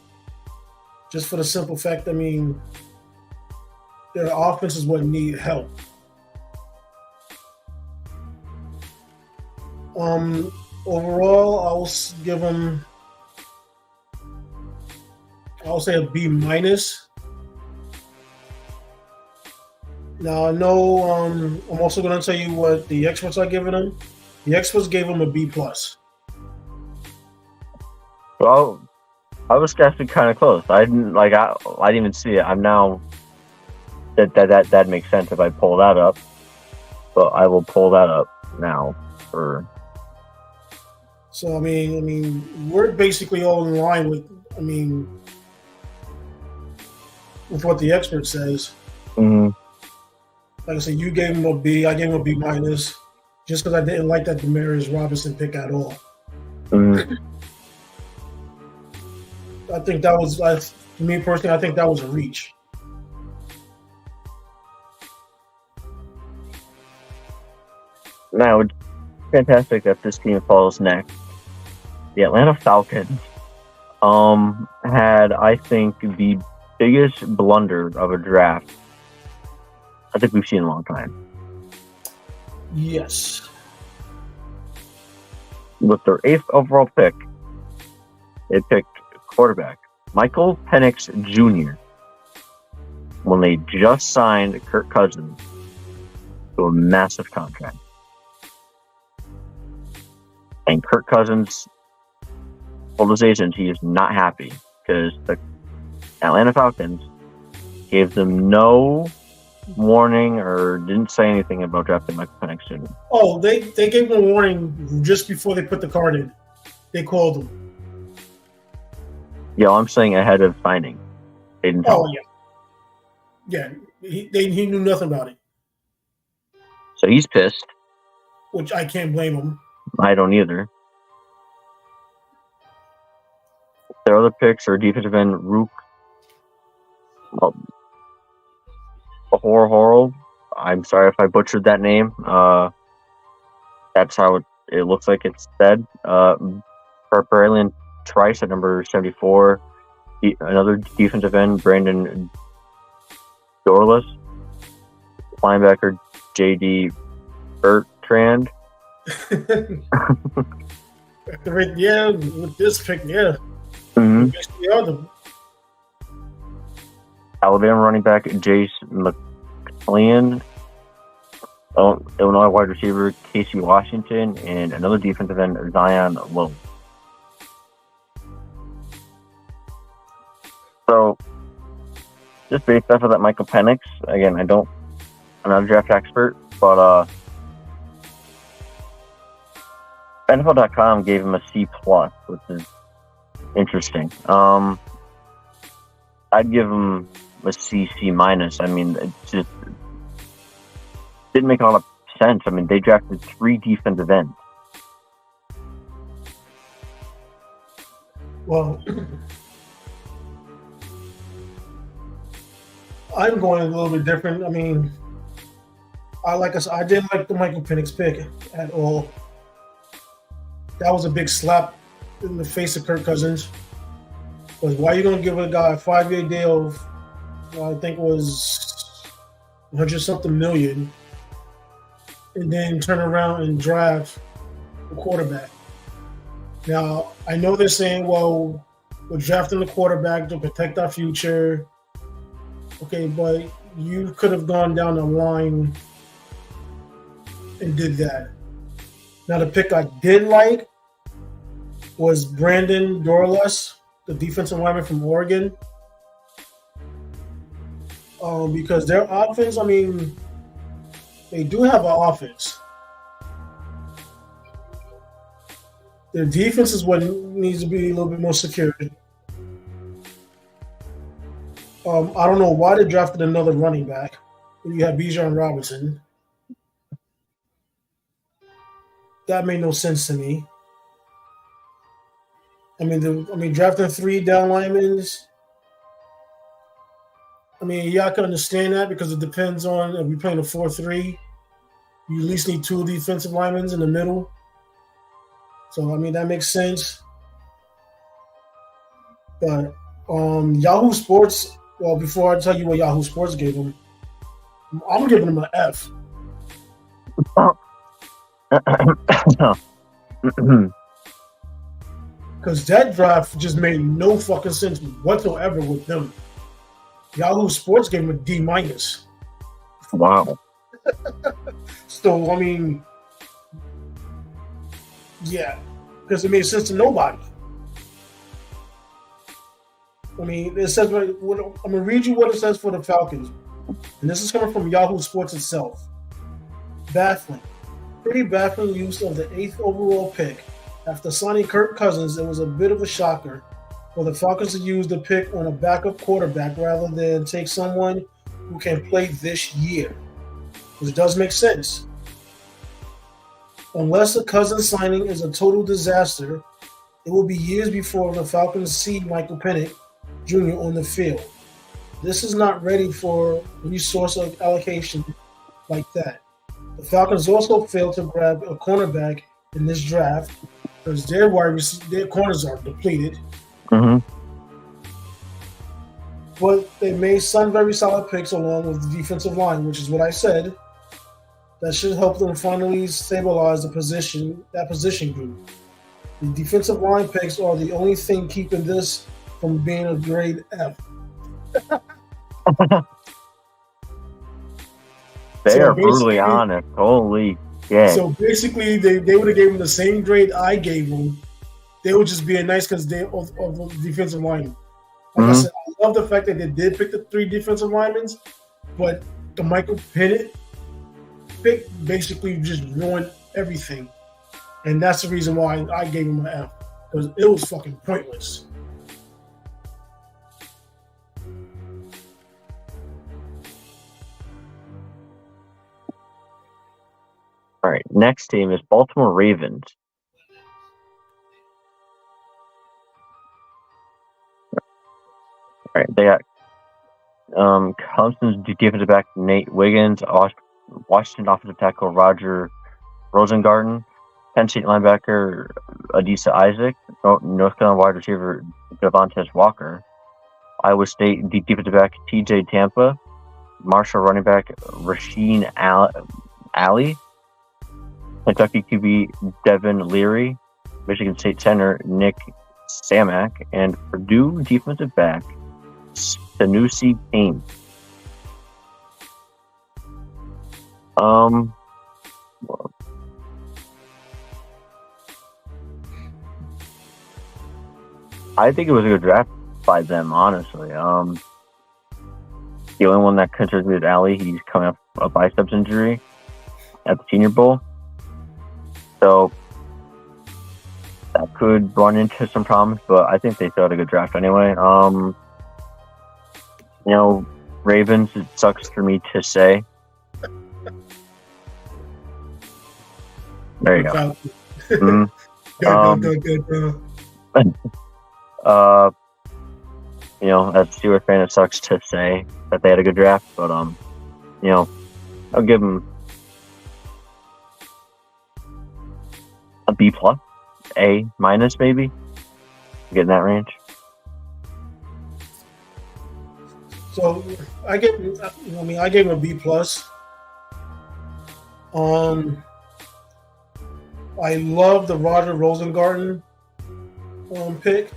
just for the simple fact, their offense is what need help. Overall, I'll give them, I'll say a B-. Now, I know I'm also going to tell you what the experts are giving them. The experts gave them a B+. Well, I was actually kind of close. I didn't even see it. I'm now that makes sense if I pull that up. But I will pull that up now for. So we're basically all in line with with what the expert says. Mm-hmm. Like I said, you gave him a B. I gave him a B-, just because I didn't like that Demaryius Robinson pick at all. Mm-hmm. I think that was, to me personally, I think that was a reach. Now, it's fantastic that this team falls next. The Atlanta Falcons had, I think, the biggest blunder of a draft I think we've seen in a long time. Yes. With their 8th overall pick, they picked quarterback Michael Penix Jr. when they just signed Kirk Cousins to a massive contract. And Kirk Cousins told his agent he is not happy because the Atlanta Falcons gave them no warning or didn't say anything about drafting Michael Penix Jr. Oh, they gave him a warning just before they put the card in. They called him. Yeah, I'm saying ahead of signing. They didn't tell him. Yeah. He knew nothing about it. So he's pissed. Which I can't blame him. I don't either. Their other picks are defensive end Rook Horror. I'm sorry if I butchered that name. That's how it looks like it's said. Brilliant Trice at number 74. Another defensive end, Brandon Dorless. Linebacker, J.D. Bertrand. Yeah, with this pick, yeah. Mm-hmm. Alabama running back, Jace McClean. Illinois wide receiver, Casey Washington. And another defensive end, Zion Lowe. So, just based off of that Michael Penix, again, I'm not a draft expert, but NFL.com gave him a C+, which is interesting. I'd give him a C+. I mean, it just didn't make a lot of sense. I mean, they drafted 3 defensive ends. Well, I'm going a little bit different. I mean, I didn't like the Michael Penix pick at all. That was a big slap in the face of Kirk Cousins. Because why are you going to give a guy a 5-year deal of, I think it was 100-something million, and then turn around and draft a quarterback? Now, I know they're saying, well, we're drafting the quarterback to protect our future. Okay, but you could have gone down the line and did that. Now, the pick I did like was Brandon Dorless, the defensive lineman from Oregon. Because their offense, I mean, they do have an offense. Their defense is what needs to be a little bit more secured. I don't know why they drafted another running back when you have Bijan Robinson. That made no sense to me. I mean, drafting 3 down linemen. I mean, yeah, I can understand that because it depends on if you're playing a 4-3. You at least need 2 defensive linemen in the middle. So, I mean, that makes sense. But Yahoo Sports, well, before I tell you what Yahoo Sports gave him, I'm giving him an F. Because that draft just made no fucking sense whatsoever with them. Yahoo Sports gave him a D-. Wow. So, I mean, yeah, because it made sense to nobody. I mean, it says, I'm going to read you what it says for the Falcons. And this is coming from Yahoo Sports itself. Baffling. Pretty baffling use of the 8th overall pick. After signing Kirk Cousins, it was a bit of a shocker for the Falcons to use the pick on a backup quarterback rather than take someone who can play this year. Which does make sense. Unless the Cousins signing is a total disaster, it will be years before the Falcons see Michael Penix Jr. on the field. This is not ready for resource allocation like that. The Falcons also failed to grab a cornerback in this draft because their corners are depleted. Mm-hmm. But they made some very solid picks along with the defensive line, which is what I said. That should help them finally stabilize that position group. The defensive line picks are the only thing keeping this from being a grade F. They are brutally honest. Holy shit. So basically, they would have gave him the same grade I gave him. They were just being nice because they of the defensive linemen. Like I said, I love the fact that they did pick the 3 defensive linemen, but the Michael Penix pick basically just ruined everything. And that's the reason why I gave him an F, because it was fucking pointless. All right, next team is Baltimore Ravens. All right, they got Clemson's defensive back Nate Wiggins, Washington offensive tackle Roger Rosengarten, Penn State linebacker Adisa Isaac, North Carolina wide receiver Devontae Walker, Iowa State defensive back TJ Tampa, Marshall running back Rasheen Ali, Kentucky QB Devin Leary, Michigan State center Nick Samak, and Purdue defensive back Sanusi Payne. I think it was a good draft by them, honestly. The only one that concerns me is Ali. He's coming off a biceps injury at the Senior Bowl. So that could run into some problems, but I think they still had a good draft anyway. Ravens, it sucks for me to say. There you go. As a Steelers fan, it sucks to say that they had a good draft, but I'll give them a B plus, A minus, maybe. Get in that range. So I gave him a B plus. I love the Roger Rosengarten pick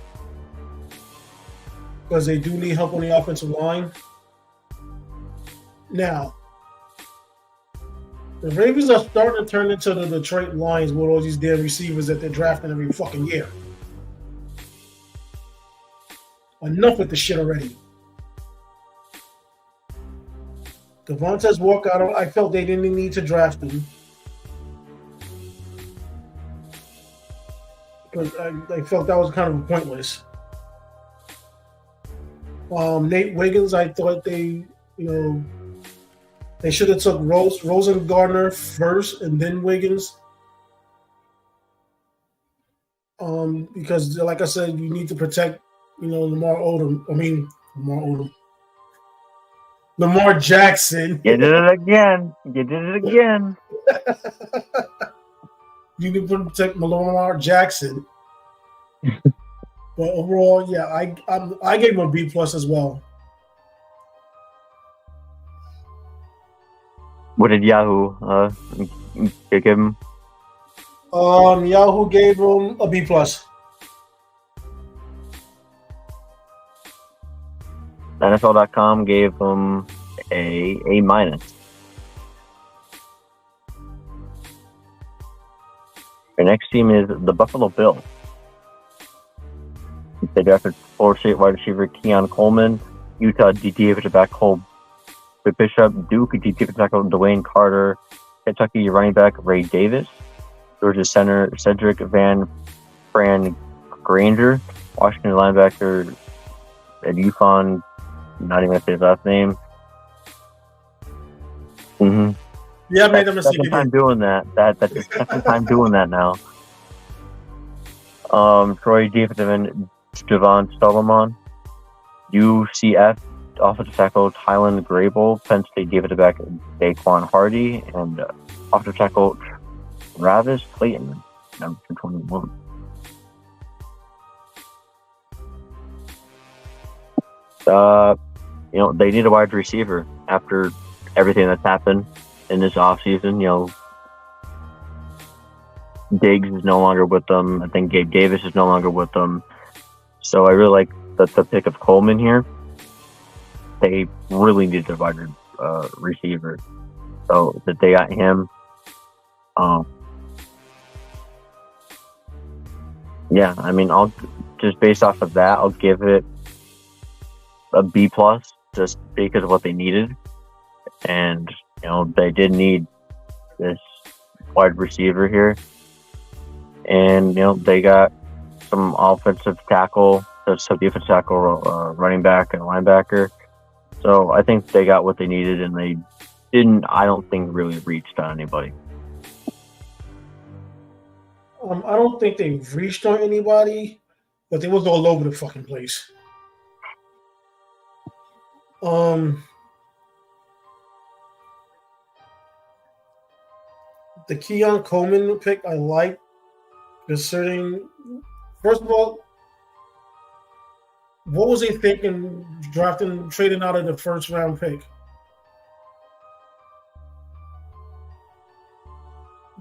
because they do need help on the offensive line. Now, the Ravens are starting to turn into the Detroit Lions with all these damn receivers that they're drafting every fucking year. Enough with the shit already. Devontae Walker, I felt they didn't need to draft him. Because I felt that was kind of pointless. Nate Wiggins, I thought they should have took Rosengarten first and then Wiggins. Because like I said, you need to protect, Lamar Jackson. You did it again. You need to protect Lamar Jackson. But overall, yeah, I gave him a B plus as well. What did Yahoo give him? Yahoo gave him a B plus. NFL.com gave him a minus. Our next team is the Buffalo Bills. They drafted Florida State wide receiver Keon Coleman, Utah defensive back Cole Bishop, Duke defensive tackle Dwayne Carter, Kentucky running back Ray Davis, Georgia center Cedric Van Fran Granger, Washington linebacker Edufon, not even going to say his last name. Mm-hmm. Yeah, I made a mistake. Second time doing that. That's the second time doing that now. Troy defensive end Javon Solomon, UCF offensive tackle Tylen Grable, Penn State defensive back Daquan Hardy, and offensive tackle Travis Clayton, number 21. They need a wide receiver after everything that's happened in this offseason. Diggs is no longer with them. I think Gabe Davis is no longer with them. So I really like the pick of Coleman here, they really needed a wide receiver. So that they got him. Yeah, I mean, I'll just based off of that, I'll give it a B plus, just because of what they needed, and they did need this wide receiver here, and they got some offensive tackle, so defensive tackle, running back, and linebacker. So I think they got what they needed, and they didn't, I don't think, really reached on anybody. I don't think they reached on anybody, but they was all over the fucking place. The Keon Coleman pick I like, considering, first of all, what was he thinking trading out of the first round pick?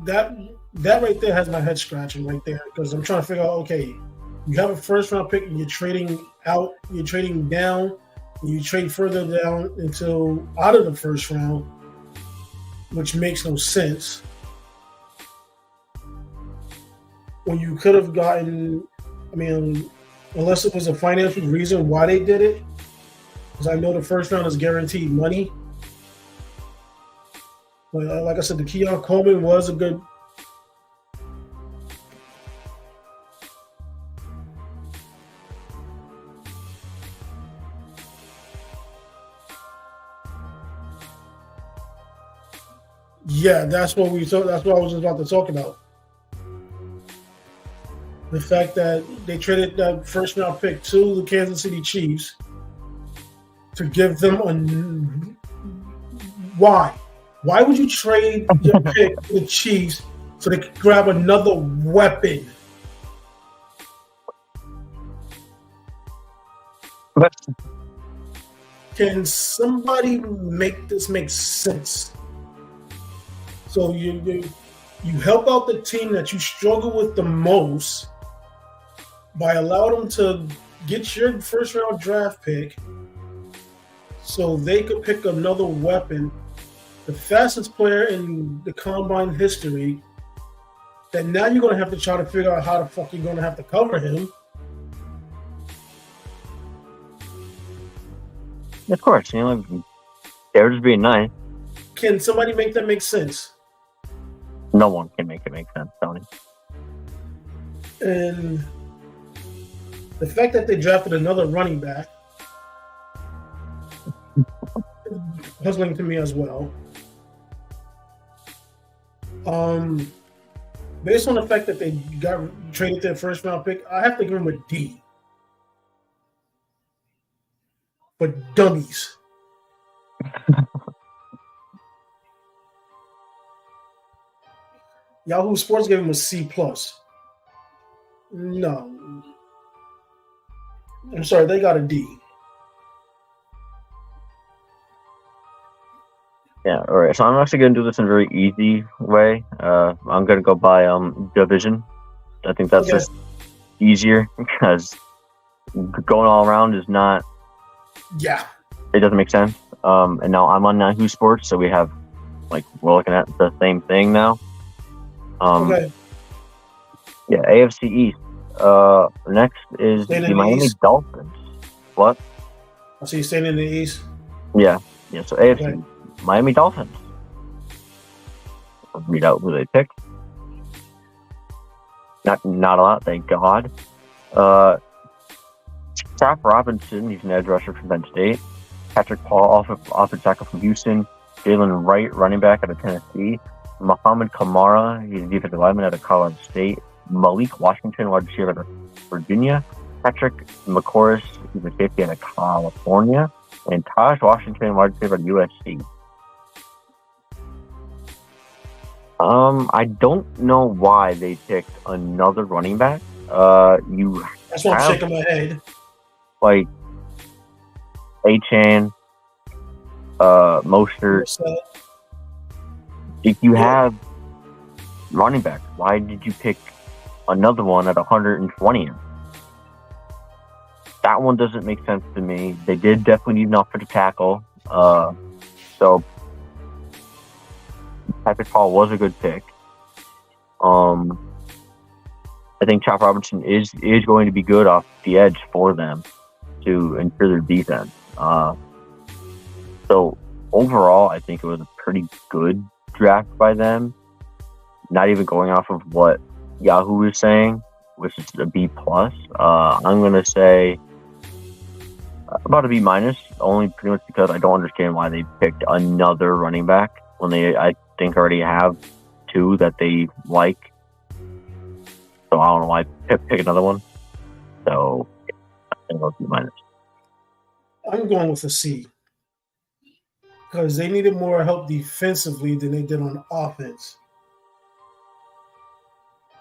That right there has my head scratching right there, because I'm trying to figure out, okay, you have a first round pick and you're trading down, and you trade further down until out of the first round, which makes no sense. When you could have gotten, I mean, unless it was a financial reason why they did it, because I know the first round is guaranteed money. But like I said, the Keon Coleman was a good. Yeah, that's what we thought. That's what I was just about to talk about. The fact that they traded that first round pick to the Kansas City Chiefs to give them a. Why? Why would you trade your pick to the Chiefs so they could grab another weapon? Can somebody make this make sense? So you help out the team that you struggle with the most by allowing them to get your first round draft pick so they could pick another weapon. The fastest player in the combine history, that now you're going to have to try to figure out how the fuck you're going to have to cover him. Of course, they're just being nice. Can somebody make that make sense? No one can make it make sense, Tony. And the fact that they drafted another running back is puzzling to me as well. Based on the fact that they traded their first round pick, I have to give them a D. But dummies. Yahoo Sports gave him a C plus. No. I'm sorry, they got a D. Yeah, all right. So I'm actually going to do this in a very easy way. I'm going to go by division. I think that's just easier because going all around is not. Yeah. It doesn't make sense. And now I'm on Yahoo Sports, so we're looking at the same thing now. Okay. Yeah, AFC East. Next is the Miami Dolphins. What? So you're staying in the East? Yeah. So AFC, Miami Dolphins. I'll read out who they picked. Not a lot, thank God. Staff Robinson, he's an edge rusher from Penn State. Patrick Paul, offensive tackle from Houston. Jalen Wright, running back out of Tennessee. Muhammad Kamara, he's a defensive lineman out of Colorado State. Malik Washington, wide receiver out of Virginia. Patrick McCorris, he's a safety out of California. And Taj Washington, wide receiver out of USC. I don't know why they picked another running back. That's why I'm shaking my head. Like A-Chain, Mostert. If you have running back, why did you pick another one at 120? that one doesn't make sense to me. They did definitely need an offensive tackle. So Patrick Paul was a good pick. I think Chop Robinson is going to be good off the edge for them to ensure their defense. So overall, I think it was a pretty good draft by them. Not even going off of what Yahoo is saying, which is a B plus. I'm gonna say about a B minus, only pretty much because I don't understand why they picked another running back when they, I think, already have two that they like. So I don't know why pick another one. So I think I'll B minus. I'm going with a C because they needed more help defensively than they did on offense.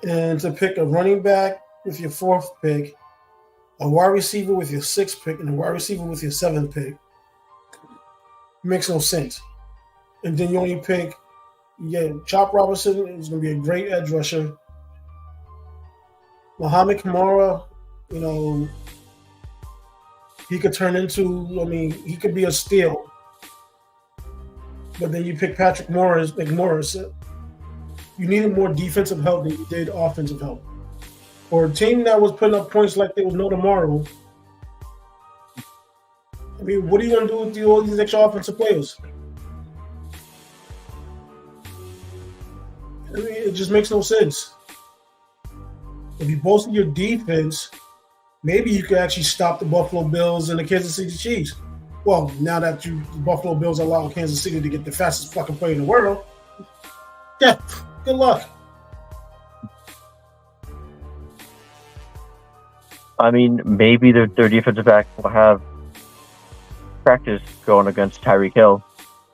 And to pick a running back with your 4th pick, a wide receiver with your 6th pick, and a wide receiver with your 7th pick makes no sense. And then you only pick, Chop Robinson is going to be a great edge rusher. Muhammad Kamara, he could turn into, he could be a steal. But then you pick Patrick Morris, you needed more defensive help than you did offensive help. For a team that was putting up points like there was no tomorrow, what are you going to do with all these extra offensive players? It just makes no sense. If you bolster your defense, maybe you could actually stop the Buffalo Bills and the Kansas City Chiefs. Well, now that the Buffalo Bills allow Kansas City to get the fastest fucking player in the world, yeah, good luck. Maybe their defensive back will have practice going against Tyreek Hill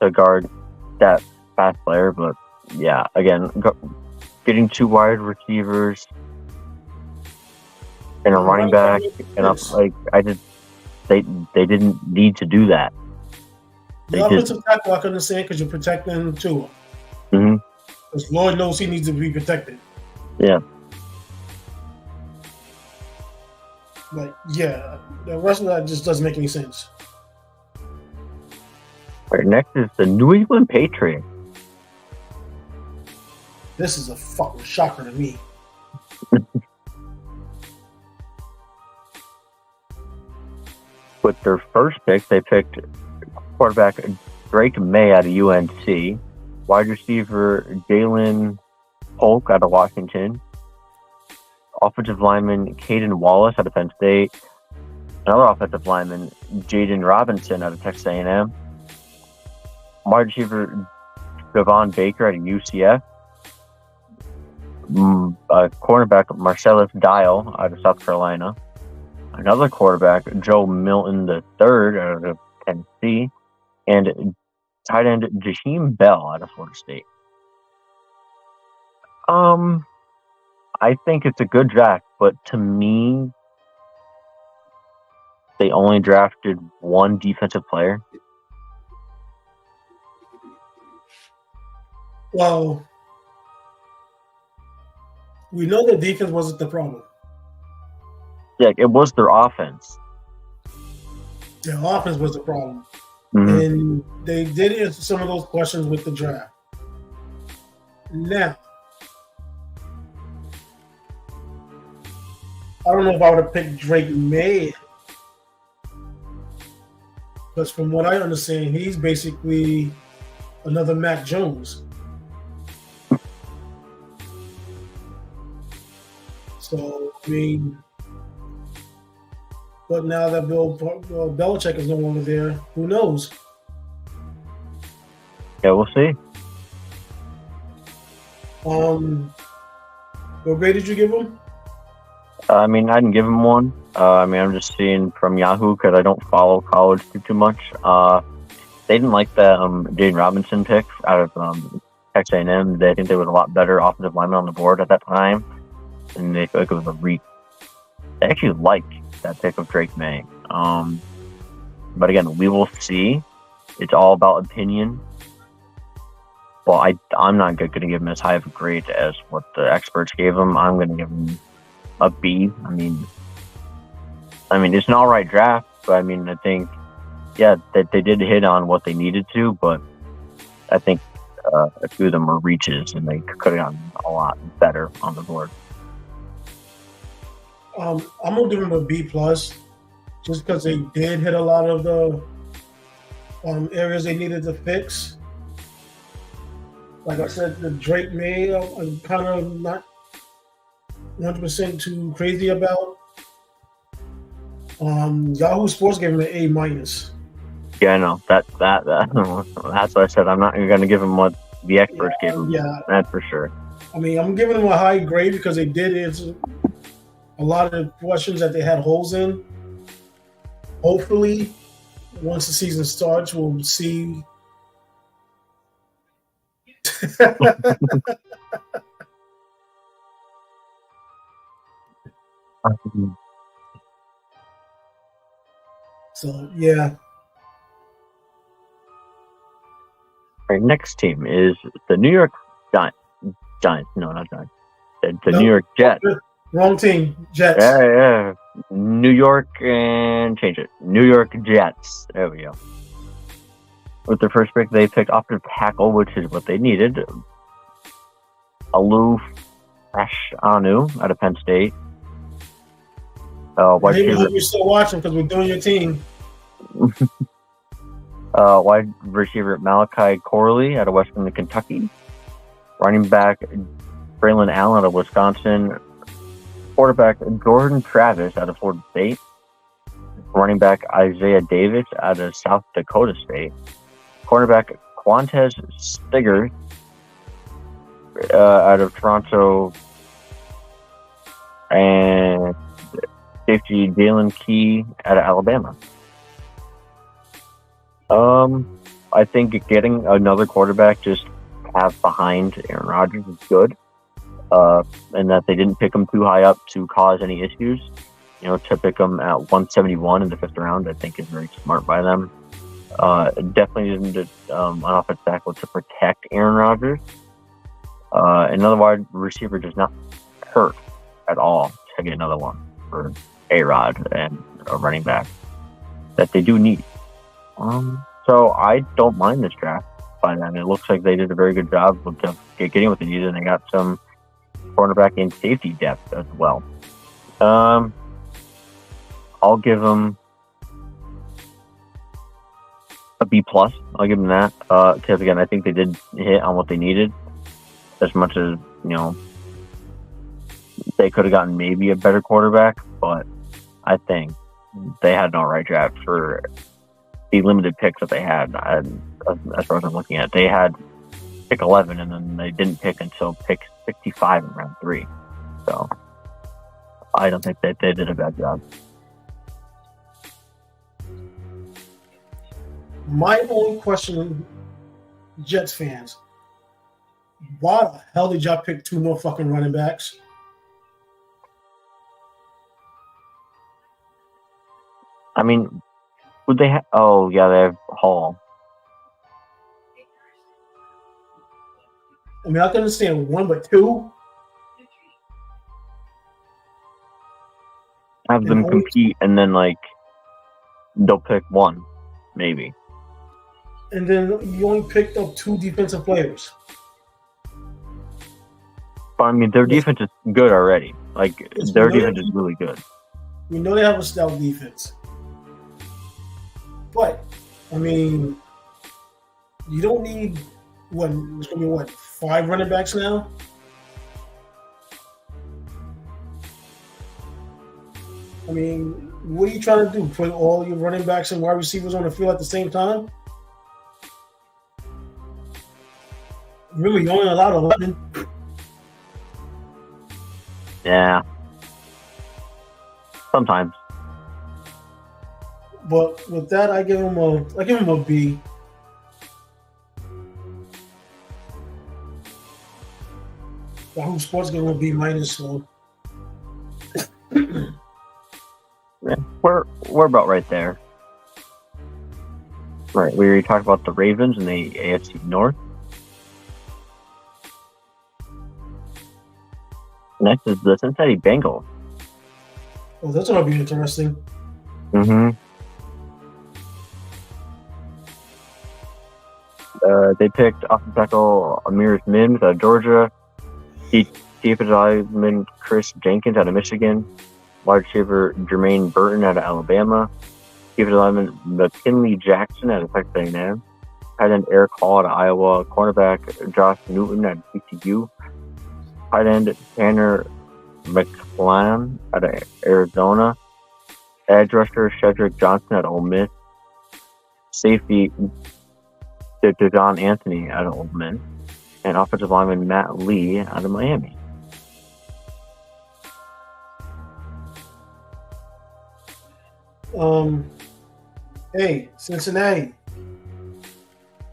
to guard that fast player, but yeah, again, getting 2 wide receivers and a running back, and they didn't need to do that. The offensive tackle, I can understand because you're protecting Tua. Mm-hmm. Because Lord knows he needs to be protected. Yeah. But yeah, the rest of that just doesn't make any sense. All right, next is the New England Patriots. This is a fucking shocker to me. With their first pick, they picked quarterback Drake May out of UNC, wide receiver Jalen Polk out of Washington, offensive lineman Caden Wallace out of Penn State, another offensive lineman Jaden Robinson out of Texas A&M, wide receiver Javon Baker out of UCF, cornerback Marcellus Dial out of South Carolina, another quarterback Joe Milton III out of Tennessee, and tight end Jaheim Bell out of Florida State. I think it's a good draft, but to me, they only drafted one defensive player. Well, we know the defense wasn't the problem. Yeah, it was their offense. Their offense was the problem. Mm-hmm. And they did answer some of those questions with the draft. Now, I don't know if I would have picked Drake May. Because from what I understand, he's basically another Mac Jones. So, but now that Bill Belichick is no longer there, who knows? Yeah, we'll see. What grade did you give him? I didn't give him one. I'm just seeing from Yahoo because I don't follow college too much. They didn't like the Jaden Robinson pick out of Texas A&M. They think there was a lot better offensive lineman on the board at that time, and they feel like it was a reach. They actually like that pick of Drake May. But again, we will see. It's all about opinion. Well, I'm not going to give him as high of a grade as what the experts gave him. I'm going to give him a B. I mean, it's an all right draft, but I mean, I think, yeah, that they did hit on what they needed to, but I think a few of them were reaches, and they could have gotten a lot better on the board. I'm gonna give them a B plus, just because they did hit a lot of the areas they needed to fix. Like I said, the Drake May, I'm kind of not 100% too crazy about. Yahoo Sports gave him an A minus. Yeah, I know that that's what I said. I'm not going to give him what the experts gave him. Yeah, that's for sure. I mean, I'm giving him a high grade because they did answer a lot of the questions that they had holes in. Hopefully, once the season starts, we'll see. So, yeah. Our next team is the New York Giants. No, not Giants. The New York Jets. Wrong team. Jets. Yeah. New York and change it. New York Jets. There we go. With their first pick, they picked offensive tackle, which is what they needed. Aluf Anu out of Penn State. Maybe you're still watching because we're doing your team. Wide receiver Malachi Corley out of Western Kentucky. Running back Braylon Allen out of Wisconsin. Quarterback Jordan Travis out of Florida State. Running back Isaiah Davis out of South Dakota State. Cornerback Quantez Stiggers out of Toronto. And safety Jalen Key out of Alabama. I think getting another quarterback just have behind Aaron Rodgers is good. And that they didn't pick him too high up to cause any issues. To pick him at 171 in the 5th round, I think is very smart by them. Definitely didn't an offensive tackle to protect Aaron Rodgers. Another wide receiver does not hurt at all to get another one for A-Rod and a running back that they do need. So I don't mind this draft by them. It looks like they did a very good job of getting what they needed, and they got some cornerback and safety depth as well. I'll give them a B plus. I'll give them that because again, I think they did hit on what they needed. As much as they could have gotten maybe a better quarterback, but I think they had an alright draft for the limited picks that they had. As far as I'm looking at, they had pick 11, and then they didn't pick until pick 65 in round 3. So I don't think that they did a bad job. My only question, Jets fans, why the hell did y'all pick 2 more fucking running backs? I mean, would they have? Oh, yeah, they have Hall. I mean, I can understand 1, but 2? Have them compete, and then, they'll pick 1, maybe. And then you only picked up 2 defensive players. But, I mean, their defense is good already. Their defense is really good. We know they have a stout defense. But, I mean, you don't need, it's going to be, 5 running backs now? I mean, what are you trying to do? Put all your running backs and wide receivers on the field at the same time? Remember, you're only allowed 11. Yeah. Sometimes. But with that, I give him a B. Yahoo Sports gave him a B minus. So yeah, we're about right there. Right, we already talked about the Ravens and the AFC North. Next is the Cincinnati Bengals. Oh, that's gonna be interesting. Mm-hmm. They picked offensive tackle Amir Mims out of Georgia, defensive lineman Chris Jenkins out of Michigan, wide receiver Jermaine Burton out of Alabama, defensive lineman McKinley Jackson out of Texas A&M, tight end Eric Hall out of Iowa, cornerback Josh Newton out of TCU, tight end Tanner McClan out of Arizona, edge rusher Shedrick Johnson out of Ole Miss, safety Don Anthony out of Ole Miss, and offensive lineman Matt Lee out of Miami. Hey, Cincinnati,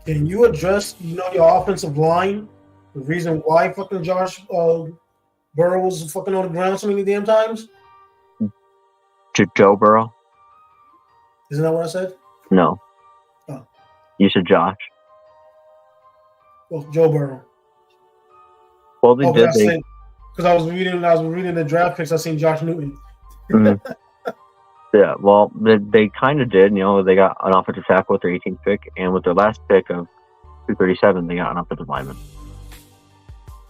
can you address, your offensive line? The reason why fucking Josh Burrow was fucking on the ground so many damn times? Joe Burrow? Isn't that what I said? No. Oh. You said Josh. Well, Joe Burrow. Well, they did. Because I was reading the draft picks. I seen Josh Newton. Mm-hmm. Yeah, well, they kind of did. They got an offensive tackle with their 18th pick, and with their last pick of 237, they got an offensive lineman.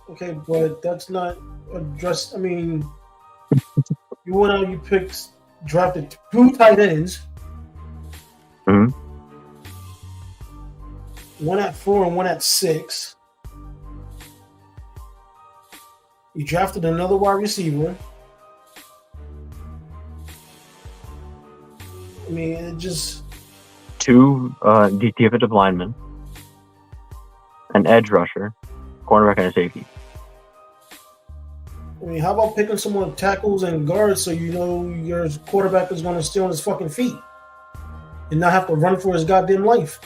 Okay, but that's not addressed. I mean, you went out, you drafted 2 tight ends. Mm-hmm. One at 4 and one at 6. You drafted another wide receiver. I mean, it just 2 defensive linemen, an edge rusher, cornerback, and a safety. I mean, how about picking some more tackles and guards so your quarterback is going to stay on his fucking feet and not have to run for his goddamn life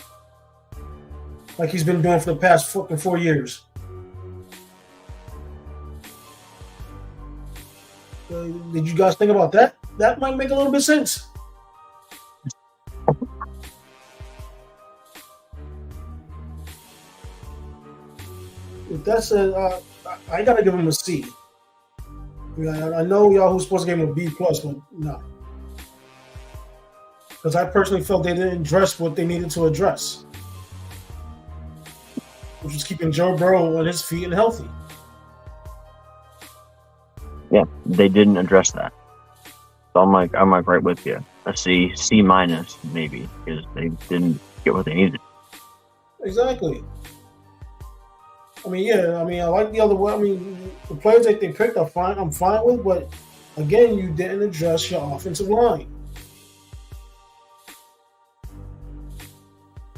like he's been doing for the past fucking 4 years? Did you guys think about that? That might make a little bit of sense. If that's I gotta give him a C. I know y'all who's supposed to give him a B plus, but no. Because I personally felt they didn't address what they needed to address, which was keeping Joe Burrow on his feet and healthy. Yeah, they didn't address that. So I'm like right with you. A C minus maybe, because they didn't get what they needed. Exactly. I like the other one. I mean, the players that they picked I'm fine with, but again, you didn't address your offensive line.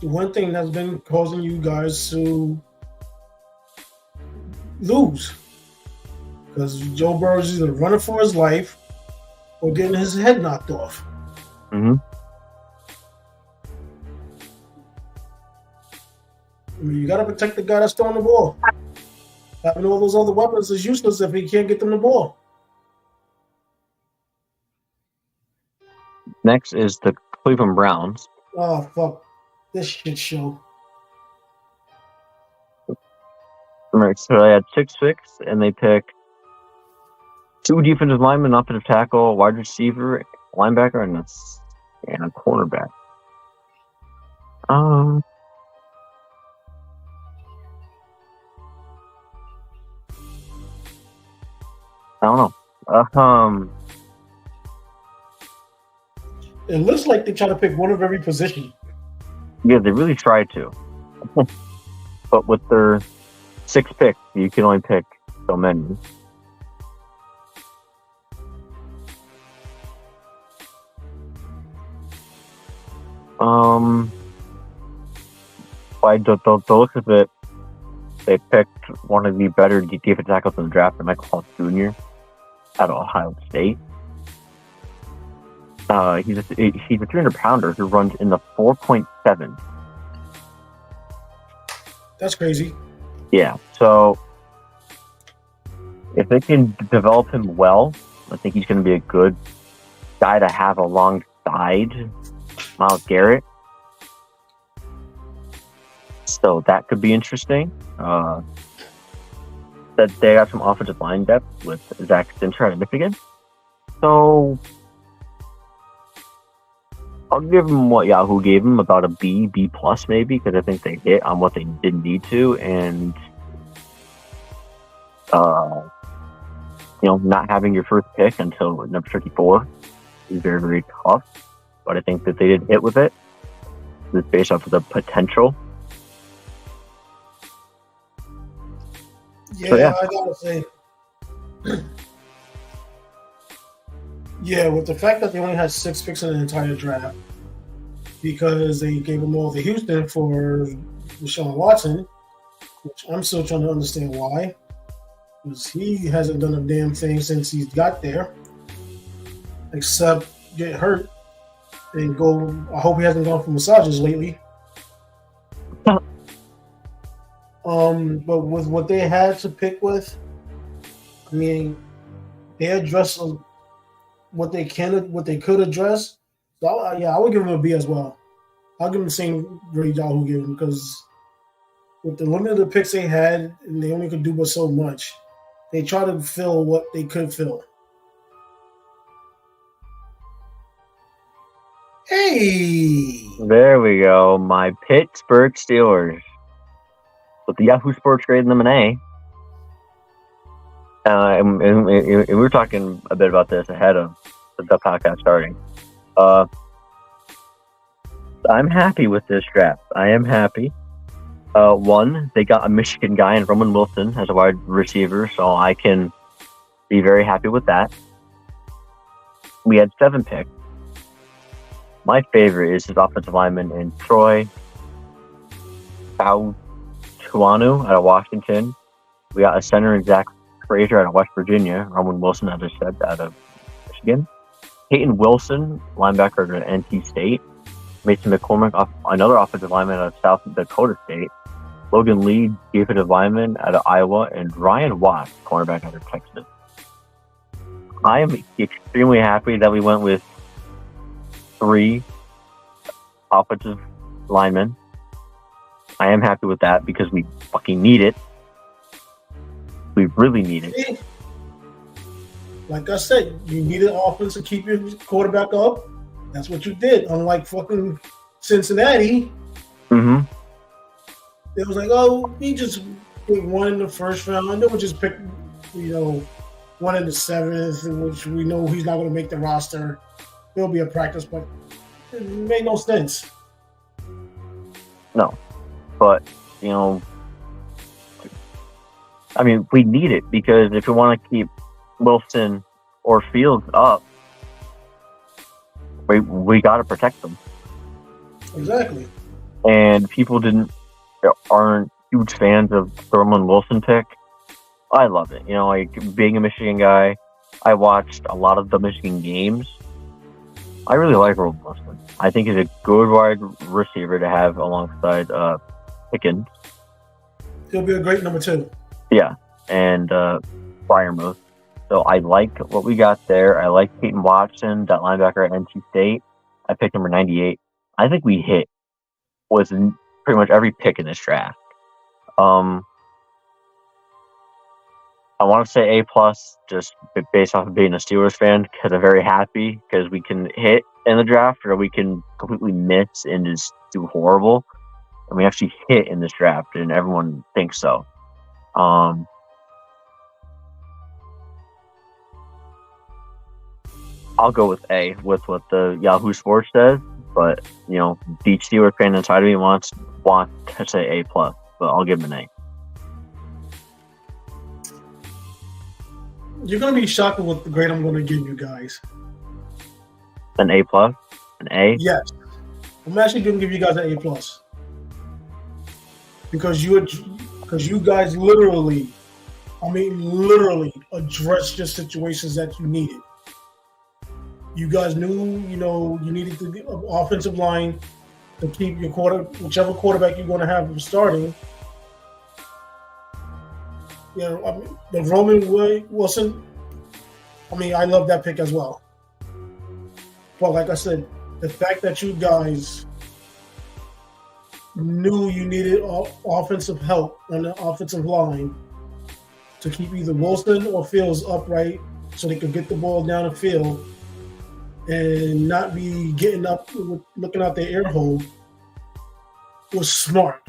The one thing that's been causing you guys to lose. Because Joe Burrow is either running for his life or getting his head knocked off. Mm-hmm. I mean, you got to protect the guy that's throwing the ball. Having all those other weapons is useless if he can't get them the ball. Next is the Cleveland Browns. Oh, fuck. This shit show. Right, so they had 6 picks, and they picked 2 defensive linemen, offensive tackle, wide receiver, linebacker, and a cornerback. I don't know. It looks like they try to pick one of every position. Yeah, they really tried to. But with their 6 picks, you can only pick so many. By the look of it, they picked one of the better defensive tackles in the draft, Michael Hall Jr. out of Ohio State. He's a 300-pounder who runs in the 4.7. That's crazy. Yeah, so if they can develop him well, I think he's going to be a good guy to have alongside Myles Garrett. So that could be interesting. That they got some offensive line depth with Zach Stincher out of Michigan. So I'll give them what Yahoo gave them, about a B plus maybe, because I think they hit on what they didn't need to, and not having your first pick until number 54 is very, very tough. But I think that they did hit with it. It's based off of the potential. Yeah, I gotta say, with the fact that they only had 6 picks in the entire draft, because they gave them all to Houston for Deshaun Watson, which I'm still trying to understand why, because he hasn't done a damn thing since he's got there, except get hurt and go. I hope he hasn't gone for massages lately. But with what they had to pick with, I mean, they addressed what they could address. So I would give them a B as well. I'll give them the same grade Yahoo gave them, because with the limited picks they had, and they only could do but so much, they tried to fill what they could fill. Hey! There we go. My Pittsburgh Steelers. With the Yahoo Sports grading them an A. And we were talking a bit about this ahead of the podcast starting. I'm happy with this draft. I am happy. One, they got a Michigan guy in Roman Wilson as a wide receiver, so I can be very happy with that. We had 7 picks. My favorite is his offensive lineman in Troy Tuanu out of Washington. We got a center in Zach Frazier out of West Virginia. Roman Wilson, as I said, out of Michigan. Peyton Wilson, linebacker at NC State. Mason McCormick, another offensive lineman out of South Dakota State. Logan Lee, defensive lineman out of Iowa. And Ryan Watt, cornerback out of Texas. I am extremely happy that we went with 3 offensive linemen. I am happy with that because we fucking need it. We really need it. Like I said, you need an offense to keep your quarterback up. That's what you did. Unlike fucking Cincinnati. Mm-hmm. It was like, we just pick one in the first round. Then we just pick, one in the 7th, which we know he's not going to make the roster. There'll be a practice, but it made no sense. No. But, we need it because if we want to keep Wilson or Fields up, we got to protect them. Exactly. And people aren't huge fans of the Roman Wilson pick. I love it. Being a Michigan guy, I watched a lot of the Michigan games. I really like Roman Wilson. I think he's a good wide receiver to have alongside Pickens. He'll be a great number 2. Yeah, and Fryermuth. So I like what we got there. I like Peyton Watson, that linebacker at NC State. I picked number 98. I think we hit with pretty much every pick in this draft. I want to say A+, just based off of being a Steelers fan, because I'm very happy because we can hit in the draft or we can completely miss and just do horrible. And we actually hit in this draft, and everyone thinks so. I'll go with A with what the Yahoo Sports says, but the Steelers fan inside of me wants to say A+, but I'll give him an A. You're going to be shocked with what the grade I'm going to give you guys. An A+? An A? Yes. I'm actually going to give you guys an A+. Because you guys literally addressed your situations that you needed. You guys knew, you needed the offensive line to keep your whichever quarterback you're going to have starting. The Roman Wilson, I love that pick as well. But like I said, the fact that you guys knew you needed offensive help on the offensive line to keep either Wilson or Fields upright so they could get the ball down the field, and not be getting up, looking out their ear hole was smart.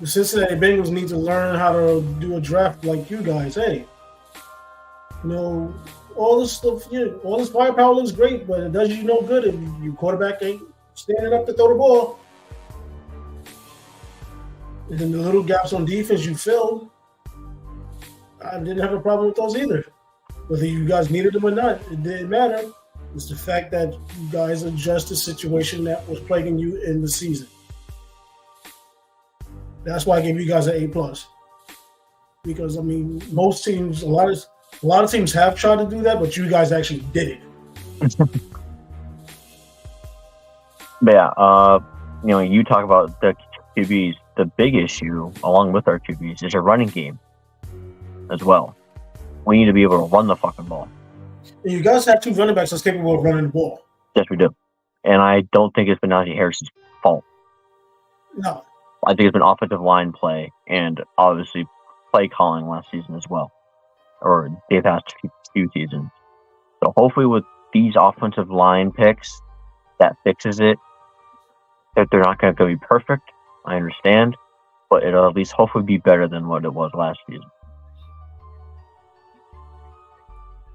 The Cincinnati Bengals need to learn how to do a draft like you guys. Hey, all this stuff, all this firepower looks great, but it does you no good if your quarterback ain't standing up to throw the ball. And then the little gaps on defense you filled, I didn't have a problem with those either. Whether you guys needed them or not, it didn't matter. It's the fact that you guys adjust the situation that was plaguing you in the season. That's why I gave you guys an A+. Because, I mean, most teams, a lot of teams have tried to do that, but you guys actually did it. Yeah, you talk about the QBs. The big issue, along with our QBs, is a running game as well. We need to be able to run the fucking ball. And you guys have 2 running backs that's capable of running the ball. Yes, we do. And I don't think it's been Najee Harris's fault. No. I think it's been offensive line play and obviously play calling last season as well, or the past few seasons. So hopefully with these offensive line picks, that fixes it. If they're not going to be perfect, I understand, but it'll at least hopefully be better than what it was last season.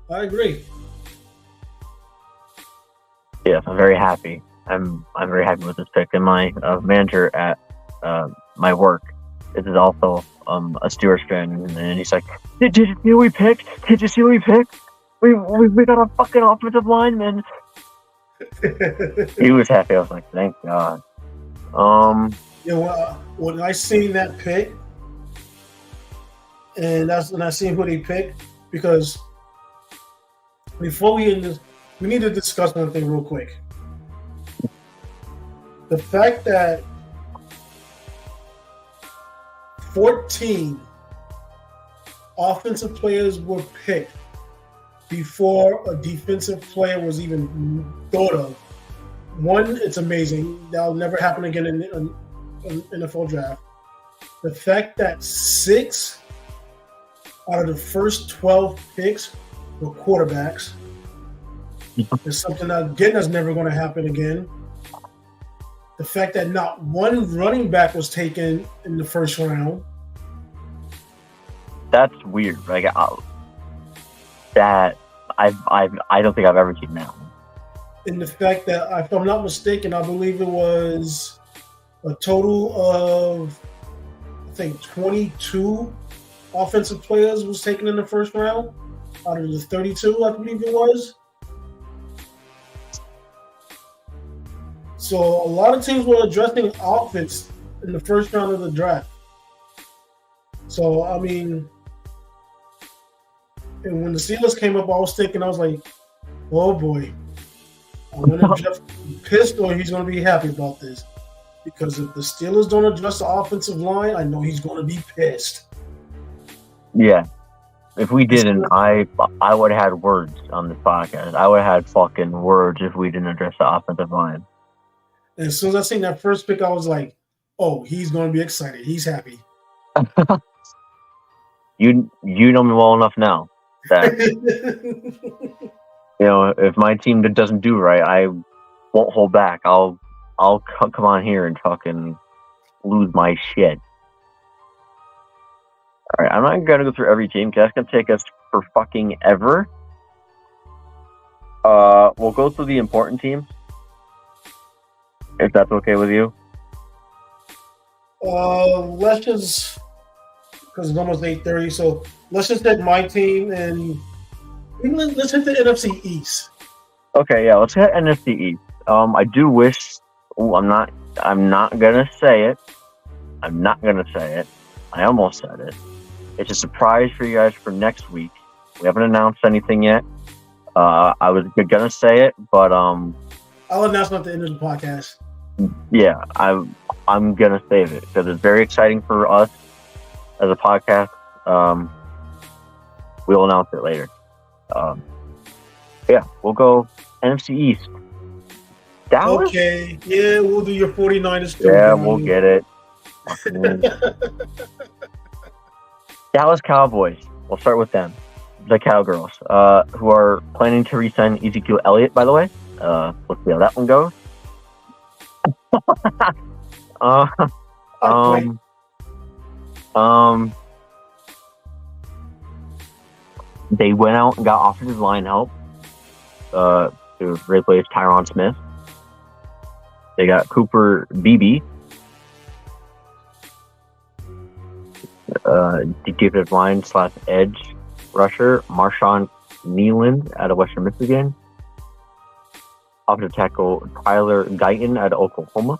I agree. Yes, I'm very happy. I'm very happy with this pick. And my manager at my work is also a Steelers fan, and he's like, "Did you see what we picked? Did you see what we picked? We got a fucking offensive lineman." He was happy. I was like, "Thank God." When I seen that pick, and that's when I seen who they picked, because before we end this, we need to discuss one thing real quick. The fact that 14 offensive players were picked before a defensive player was even thought of. One, it's amazing. That'll never happen again in an NFL draft. The fact that 6 out of the first 12 picks were quarterbacks is something that, again, that's never going to happen again. The fact that not one running back was taken in the first round. That's weird. Like that, I don't think I've ever seen that. And the fact that, if I'm not mistaken, I believe it was a total of, I think, 22 offensive players was taken in the first round out of the 32, I believe it was. So a lot of teams were addressing offense in the first round of the draft. So, I mean, and when the Steelers came up, I was like, oh boy. I wonder if Jeff is pissed or he's going to be happy about this. Because if the Steelers don't address the offensive line, I know he's going to be pissed. Yeah. If we didn't, I would have had words on this podcast. I would have had fucking words if we didn't address the offensive line. And as soon as I seen that first pick, I was like, oh, he's going to be excited. He's happy. You know me well enough now that if my team doesn't do right, I won't hold back. I'll come on here and fucking lose my shit. All right, I'm not gonna go through every team because that's gonna take us for fucking ever. We'll go through the important teams, if that's okay with you. Let's just, because it's almost 8:30, so let's just hit my team and let's hit the NFC East. Okay, yeah, let's hit NFC East. I do wish. I'm not gonna say it. I'm not gonna say it. I almost said it. It's a surprise for you guys for next week. We haven't announced anything yet. I was gonna say it, but I'll announce it at the end of the podcast. Yeah, I'm gonna save it because it's very exciting for us as a podcast. We'll announce it later. Yeah, we'll go NFC East. Dallas? Okay, yeah, we'll do your 49ers too. Yeah, we'll get it. Dallas Cowboys. We'll start with them. the Cowgirls, who are planning to re-sign Ezekiel Elliott, by the way. Let's see how that one goes. They went out and got offensive line help to replace Tyron Smith. They got Cooper Beebe, defensive line / edge rusher, Marshawn Nealand out of Western Michigan. Offensive tackle Tyler Guyton out of Oklahoma.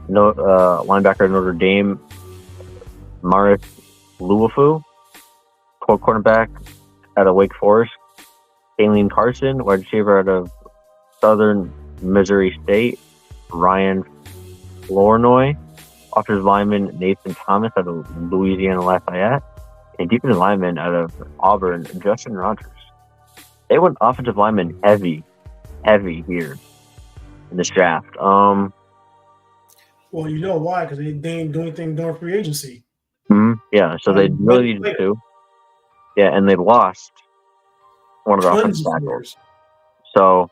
Linebacker Notre Dame, Maris Luafu. Cornerback out of Wake Forest, Kalen Carson. Wide receiver out of Southern Missouri State, Ryan Flournoy. Offensive lineman Nathan Thomas out of Louisiana Lafayette. And defensive lineman out of Auburn, Justin Rogers. They went offensive lineman heavy here in this draft. Well, you know why? Because they didn't do anything during free agency. Yeah, so they really needed to. Yeah, and they lost one of their offensive tackles. So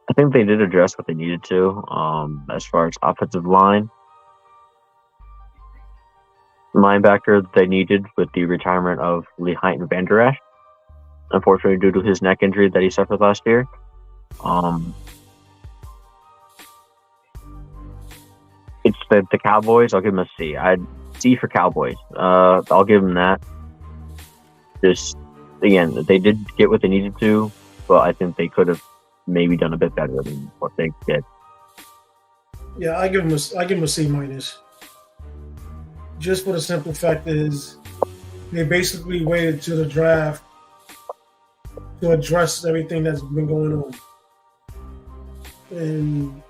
I think they did address what they needed to as far as offensive line. Linebacker they needed with the retirement of Lehighton Vander Esch, unfortunately due to his neck injury that he suffered last year. It's the Cowboys. I'll give them a C. I'd C for Cowboys. I'll give them that. Just again, they did get what they needed to, but I think they could have maybe done a bit better than what they did. Yeah, I give them a C minus. Just for the simple fact is they basically waited to the draft to address everything that's been going on. And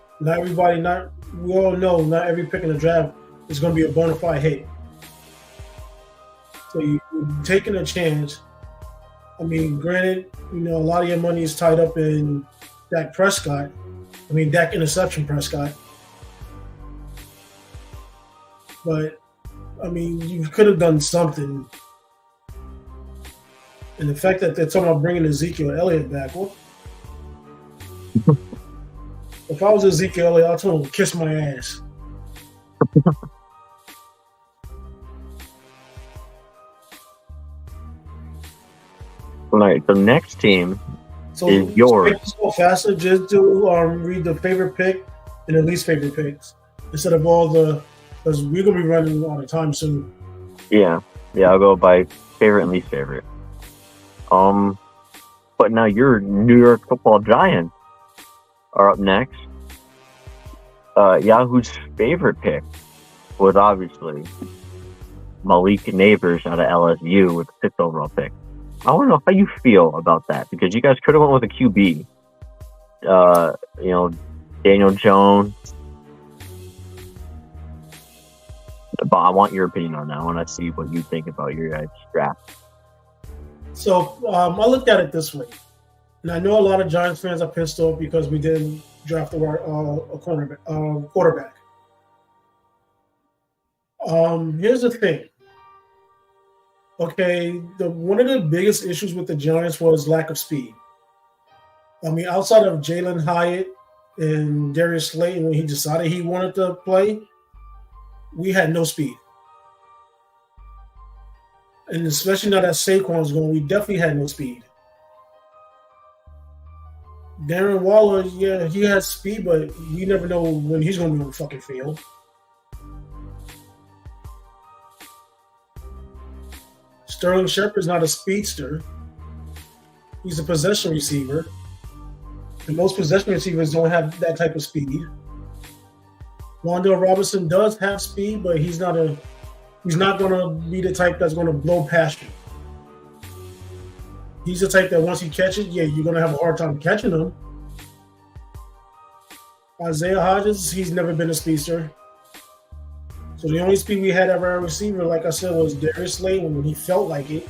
we all know not every pick in the draft is going to be a bona fide hit. So you're taking a chance. I mean, granted, a lot of your money is tied up in Dak interception Prescott. But, you could have done something. And the fact that they're talking about bringing Ezekiel Elliott back, well, if I was Ezekiel Elliott, I'd tell him to kiss my ass. All right, the next team is yours. So faster, just to read the favorite pick and the least favorite picks instead of all the, because we're gonna be running out of time soon. Yeah, I'll go by favorite and least favorite. But now your New York Football Giants are up next. Yahoo's favorite pick was obviously Malik Neighbors out of LSU with the 6th overall pick. I want to know how you feel about that, because you guys could have went with a QB. Daniel Jones. But I want your opinion on that. I want to see what you think about your guys' draft. So I looked at it this way. And I know a lot of Giants fans are pissed off because we didn't draft a quarterback. Here's the thing. Okay, one of the biggest issues with the Giants was lack of speed. Outside of Jalen Hyatt and Darius Slayton, when he decided he wanted to play, we had no speed. And especially now that Saquon's going, we definitely had no speed. Darren Waller, yeah, he has speed, but we never know when he's going to be on the fucking field. Sterling Shepard's not a speedster. He's a possession receiver. And most possession receivers don't have that type of speed. Wan'Dale Robinson does have speed, but he's not going to be the type that's going to blow past you. He's the type that once you catch it, you're going to have a hard time catching him. Isaiah Hodgins, he's never been a speedster. So the only speed we had at our receiver, like I said, was Darius Slayton when he felt like it,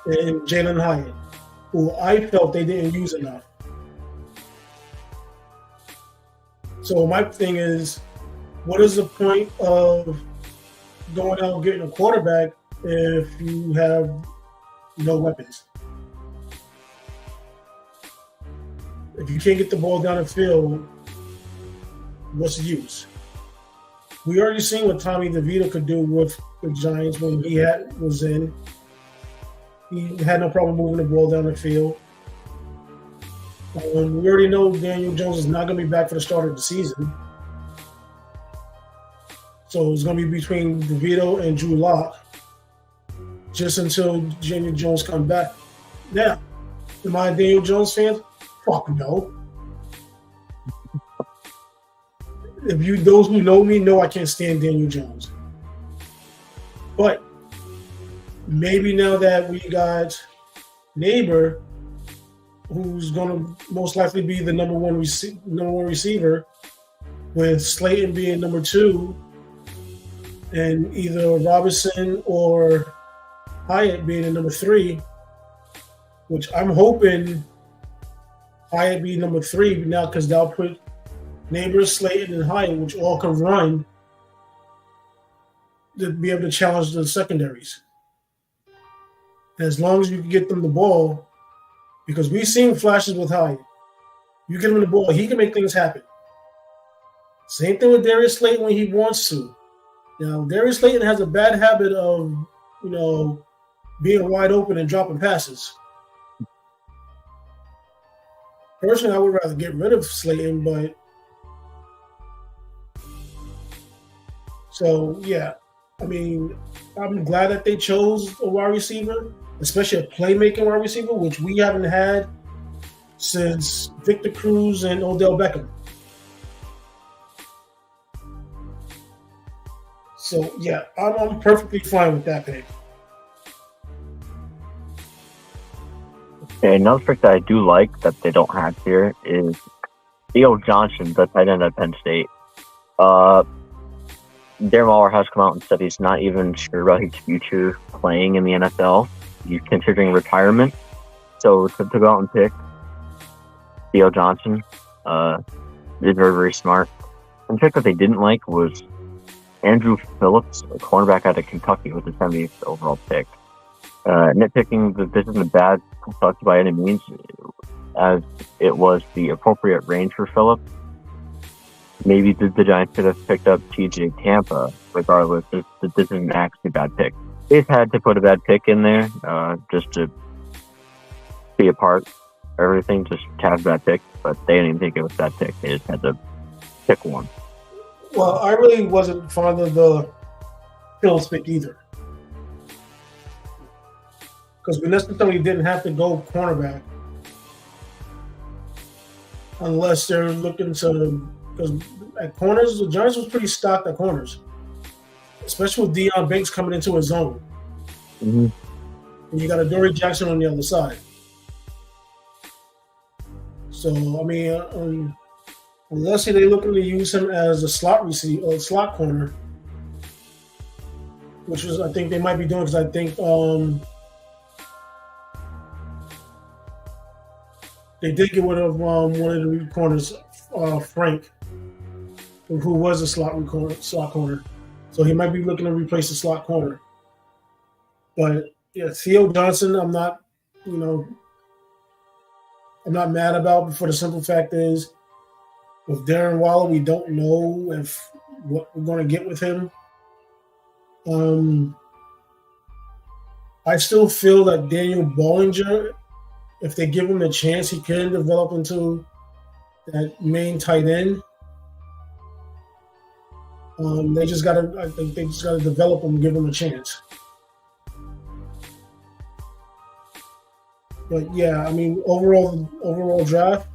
and Jalen Hyatt, who I felt they didn't use enough. So my thing is, what is the point of going out and getting a quarterback if you have no weapons. If you can't get the ball down the field, what's the use? We already seen what Tommy DeVito could do with the Giants when he was in. He had no problem moving the ball down the field. We already know Daniel Jones is not going to be back for the start of the season. So it's going to be between DeVito and Drew Lock just until Daniel Jones comes back. Now, am I a Daniel Jones fan? Fuck no. Those who know me know I can't stand Daniel Jones. But maybe now that we got Neighbor, who's going to most likely be the number one receiver, with Slayton being number 2, and either Robinson or Hyatt being the number 3, which I'm hoping Hyatt be number 3 now because they'll put Neighbor, Slayton, and Hyatt, which all can run, to be able to challenge the secondaries. As long as you can get them the ball, because we've seen flashes with Hyatt. You get him the ball, he can make things happen. Same thing with Darius Slayton when he wants to. Now, Darius Slayton has a bad habit of, being wide open and dropping passes. Personally, I would rather get rid of Slayton, but so yeah. I mean, I'm glad that they chose a wide receiver, especially a playmaking wide receiver, which we haven't had since Victor Cruz and Odell Beckham. So, yeah, I'm perfectly fine with that pick. Okay, another pick that I do like that they don't have here is Theo Johnson, the tight end at Penn State. Darren Waller has come out and said he's not even sure about his future playing in the NFL. He's considering retirement. So to go out and pick Theo Johnson is very, very smart. One pick that they didn't like was Andrew Phillips, a cornerback out of Kentucky, with the 70th overall pick. Nitpicking that this isn't a bad Kentucky by any means, as it was the appropriate range for Phillips. Maybe the Giants could have picked up TJ Tampa, regardless. This isn't actually a bad pick. They just had to put a bad pick in there just to be a part of everything, just to have a bad pick, but they didn't even think it was a bad pick. They just had to pick one. Well, I really wasn't fond of the Phillips pick either. Because we necessarily didn't have to go cornerback unless they're looking to, because at corners, the Giants was pretty stocked at corners, especially with Deion Banks coming into his zone. Mm-hmm. And you got a Dory Jackson on the other side. So, I mean, unless they're looking to use him as a slot receiver or slot corner, which is I think they might be doing, because I think they did get rid of one of the corners, Frank, who was a slot corner. So he might be looking to replace the slot corner. But yeah, Theo Johnson, I'm not mad about, for the simple fact is, with Darren Waller, we don't know what we're going to get with him. I still feel that Daniel Bollinger, if they give him a chance, he can develop into that main tight end. I think they just got to develop him and give him a chance. But yeah, I mean, overall draft,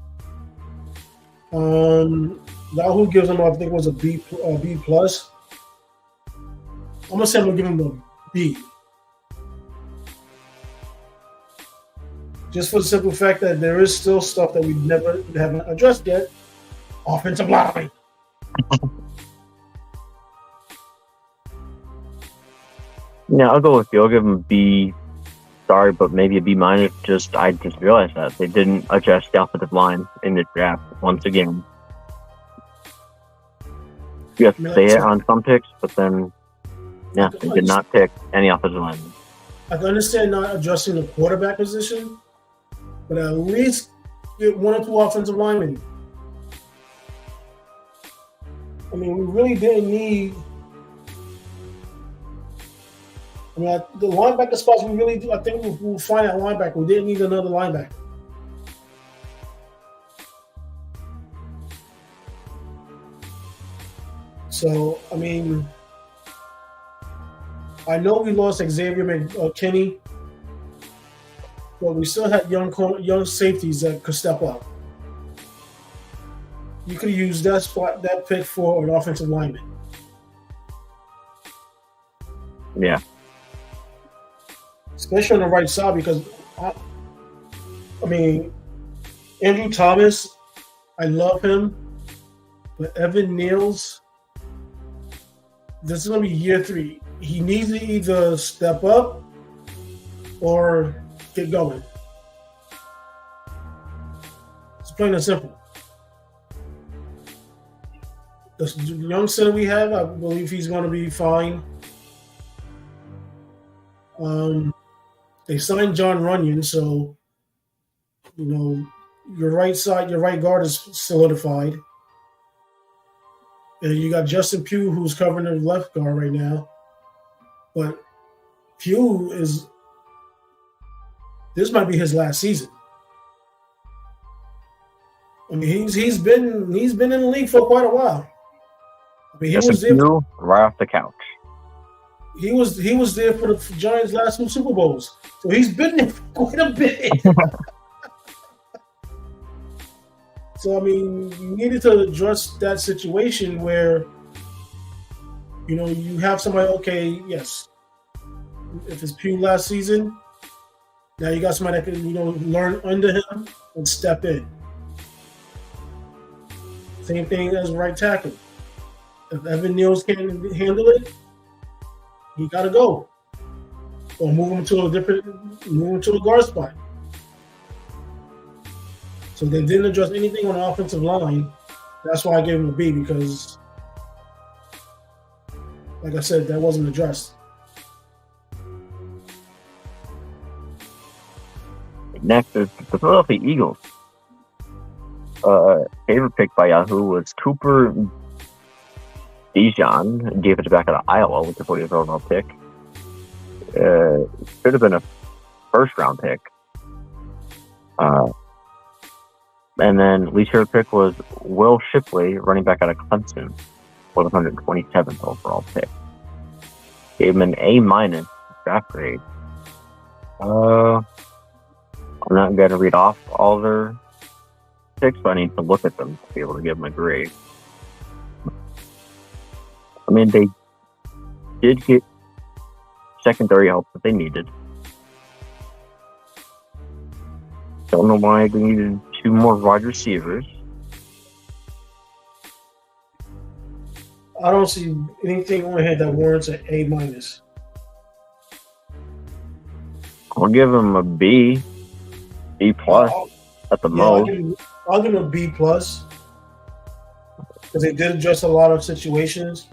Yahoo gives him, I think it was a B plus. I'm gonna say I'm gonna give him a B. Just for the simple fact that there is still stuff that we haven't addressed yet. Offensive line. Yeah, I'll go with you. I'll give him a B. Sorry, but maybe a B minus. I just realized that they didn't adjust the offensive line in the draft once again. You have to say it on some picks, but then Yeah, they did not pick any offensive linemen. I can understand not adjusting the quarterback position, but at least get one or two offensive linemen. I mean, we really didn't need. I mean, the linebacker spots we really do. I think we'll find that linebacker. We didn't need another linebacker. So, I mean, I know we lost Xavier McKinney, but we still had young safeties that could step up. You could use that pick for an offensive lineman. Yeah. Especially on the right side, because, I mean, Andrew Thomas, I love him, but Evan Neal's, this is going to be year 3. He needs to either step up or get going. It's plain and simple. The young center we have, I believe he's going to be fine. They signed John Runyon, so, you know, your right guard is solidified. And you got Justin Pugh, who's covering the left guard right now. But Pugh this might be his last season. I mean, he's been in the league for quite a while. I mean, he was there right off the couch. He was there for the Giants' last 2 Super Bowls, so he's been there for quite a bit. So I mean, you needed to address that situation where, you know, you have somebody. Okay, yes, if it's Pugh last season, now you got somebody that can, you know, learn under him and step in. Same thing as right tackle. If Evan Neal's can't handle it, he got to go, or move him to a guard spot. So they didn't address anything on the offensive line. That's why I gave him a B, because, like I said, that wasn't addressed. Next is the Philadelphia Eagles. Favorite pick by Yahoo was Cooper Dijon, defensive back out of Iowa with the 40th overall pick. Should have been a first-round pick. And then least favorite pick was Will Shipley, running back out of Clemson, with 127th overall pick. Gave him an A- draft grade. I'm not going to read off all their picks, but I need to look at them to be able to give them a grade. I mean, they did get secondary help that they needed. Don't know why they needed 2 more wide receivers. I don't see anything on here that warrants an A-. I'll give them a B, B+ at the most. I'll give them a B+, because they did address a lot of situations.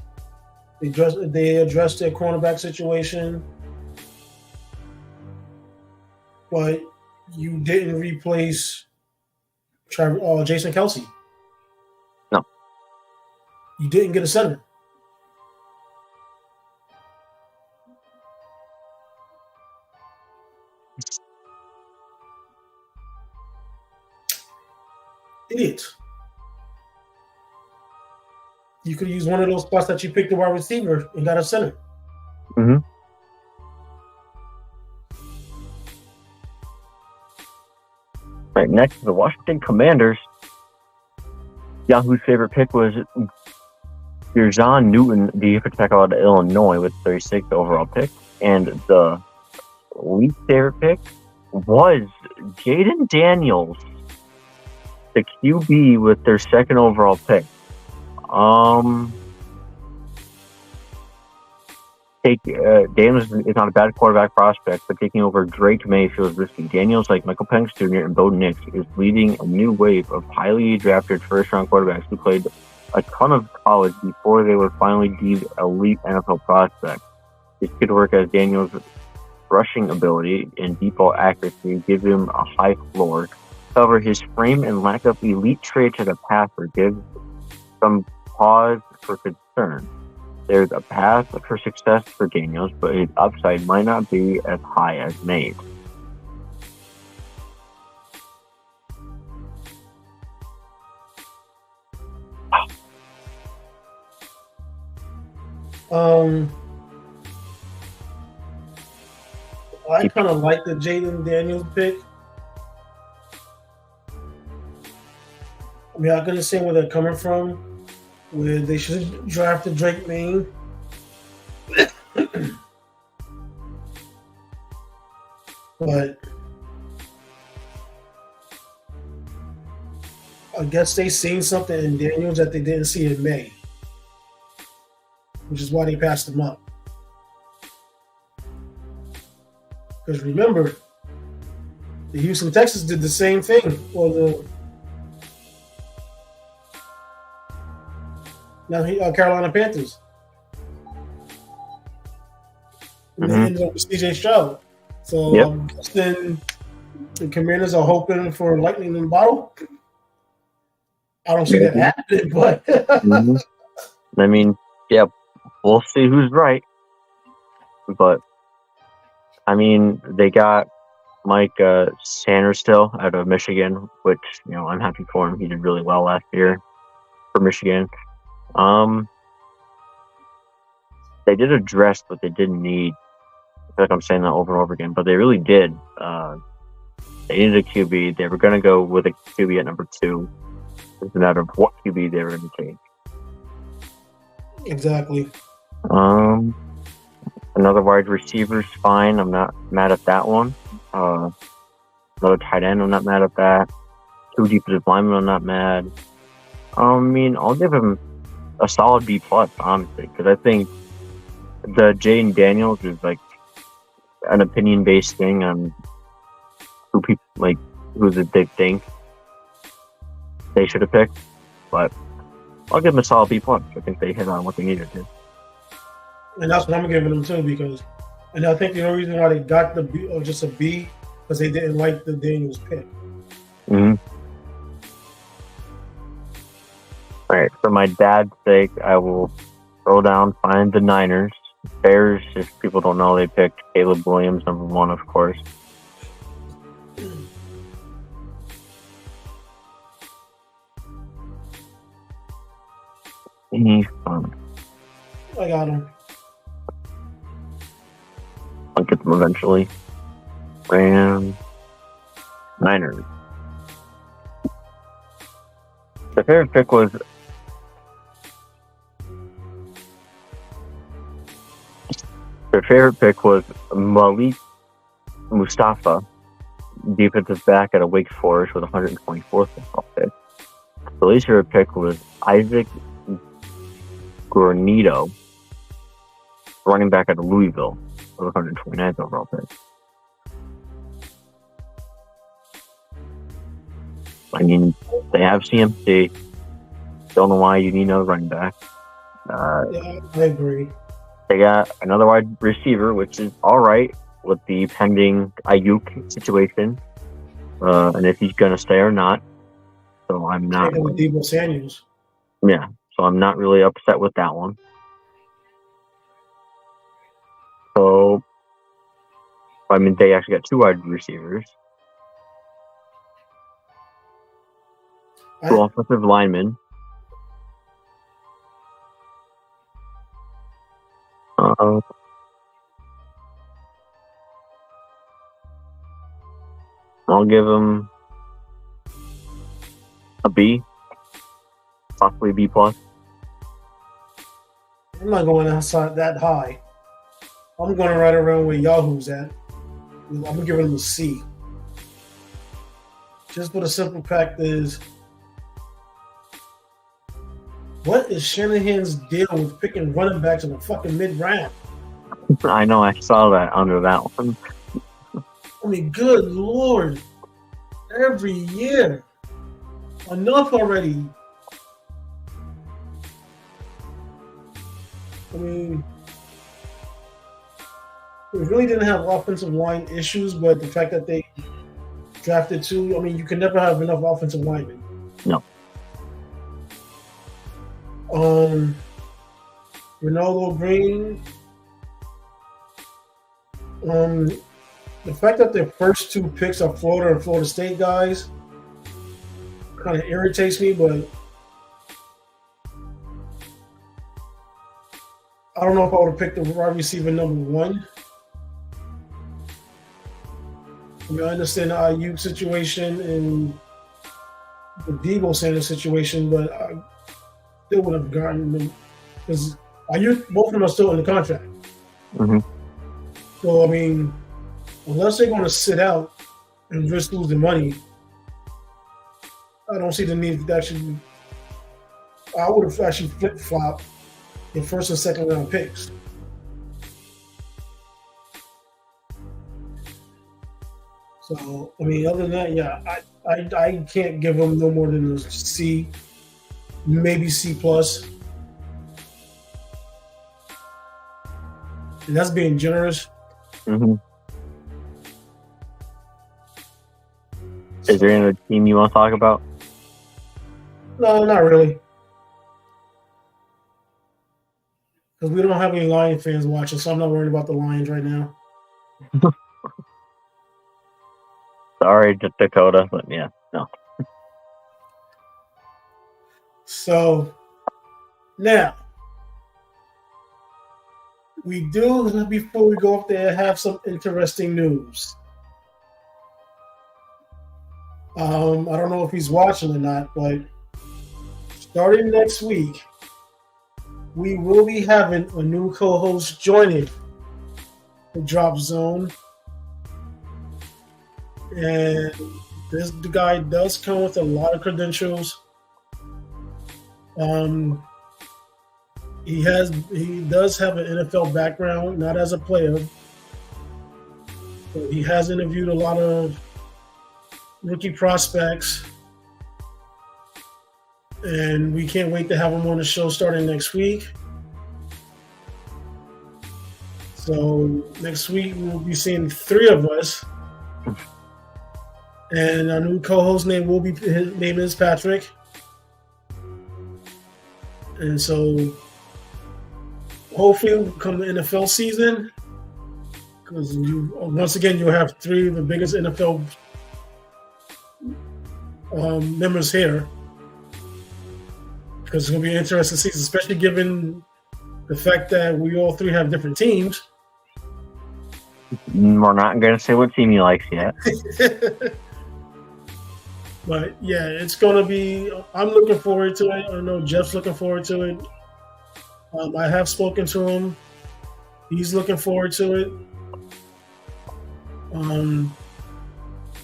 They addressed their cornerback situation, but you didn't replace Jason Kelce. No. You didn't get a center. Idiot. You could use one of those spots that you picked a wide receiver and got a center. Mm-hmm. Right, next, the Washington Commanders. Yahoo's favorite pick was John Newton, the defensive tackle out of Illinois, with 36th overall pick. And the least favorite pick was Jaden Daniels, the QB, with their 2nd overall pick. Daniels is not a bad quarterback prospect, but taking over Drake May feels risky. Daniels, like Michael Penix Jr. and Bo Nix, is leading a new wave of highly drafted first-round quarterbacks who played a ton of college before they were finally deemed elite NFL prospects. This could work as Daniels' rushing ability and deep ball accuracy give him a high floor. However, his frame and lack of elite traits as a passer give some pause for concern. There's a path for success for Daniels, but his upside might not be as high as made. I kind of like the Jaden Daniels pick. I mean, I can understand where they're coming from, where they should have drafted Drake May. But I guess they seen something in Daniels that they didn't see in May, which is why they passed him up. Because remember, the Houston Texans did the same thing. Well, Carolina Panthers. And they ended up with CJ Stroud. So then the Commanders are hoping for lightning in the bottle. I don't see that happening, but I mean, yeah, we'll see who's right. But I mean, they got Mike Sanders still out of Michigan, which I'm happy for him. He did really well last year for Michigan. They did address what they didn't need. I feel like I'm saying that over and over again, but they really did. They needed a QB. They were going to go with a QB at number 2. It's a matter of what QB they were going to take. Exactly. Another wide receiver's fine. I'm not mad at that one. Another tight end, I'm not mad at that. 2 defensive linemen, I'm not mad. I mean, I'll give him a solid B+, honestly, because I think the Jaden Daniels is like an opinion-based thing on who people like, who they think they should have picked. But I'll give them a solid B+. I think they hit on what they needed to. And that's what I'm giving them too, because, and I think the only reason why they got the B or just a B because they didn't like the Daniels pick. All right, for my dad's sake, I will scroll down, find the Niners. Bears, if people don't know, they picked Caleb Williams, number 1, of course. He's fun. I got him. I'll get them eventually. Rams, Niners. The favorite pick was Malik Mustafa, defensive back at a Wake Forest with 124th overall pick. The least favorite pick was Isaac Granito, running back at Louisville with 129th overall pick. I mean, they have CMC. Don't know why you need another running back. Yeah, I agree. They got another wide receiver, which is all right with the pending Ayuk situation, and if he's going to stay or not. So I'm not. With Deebo Samuels. Yeah, so I'm not really upset with that one. So, I mean, they actually got 2 wide receivers, 2 offensive linemen. I'll give him a B, possibly B+. I'm not going outside that high. I'm going right around where Yahoo's at. I'm going to give him a C. Just for the simple fact is, what is Shanahan's deal with picking running backs in the fucking mid-round? I know, I saw that under that one. I mean, good Lord. Every year. Enough already. I mean, we really didn't have offensive line issues, but the fact that they drafted two, I mean, you can never have enough offensive linemen. No. Ronaldo Green. The fact that their first two picks are Florida and Florida State guys kind of irritates me, but I don't know if I would have picked the wide receiver number one. I mean, I understand the IU situation and the Debo Sanders situation, but I still would have gotten them because both of them are still in the contract. Mm-hmm. So, I mean, unless they're going to sit out and risk losing money, I don't see the need to actually. I would have actually flip-flopped the first and second round picks. So, I mean, other than that, yeah, I can't give them no more than a C, maybe C plus. And that's being generous. Mm-hmm. Is there any other team you want to talk about? No, not really. Because we don't have any Lion fans watching, so I'm not worried about the Lions right now. Sorry, Dakota, but yeah, no. So, now, we do, before we go up there, have some interesting news. I don't know if he's watching or not, but starting next week, we will be having a new co-host joining the Drop Zone. And the guy does come with a lot of credentials. He does have an NFL background, not as a player, but he has interviewed a lot of rookie prospects, and we can't wait to have him on the show starting next week. So next week we'll be seeing three of us, and our new co-host his name is Patrick, and so hopefully come the NFL season, because once again you'll have three of the biggest NFL members here, because it's going to be an interesting season, especially given the fact that we all three have different teams. We're not going to say what team he likes yet. But yeah, it's going to be, I'm looking forward to it. I know Jeff's looking forward to it. I have spoken to him. He's looking forward to it.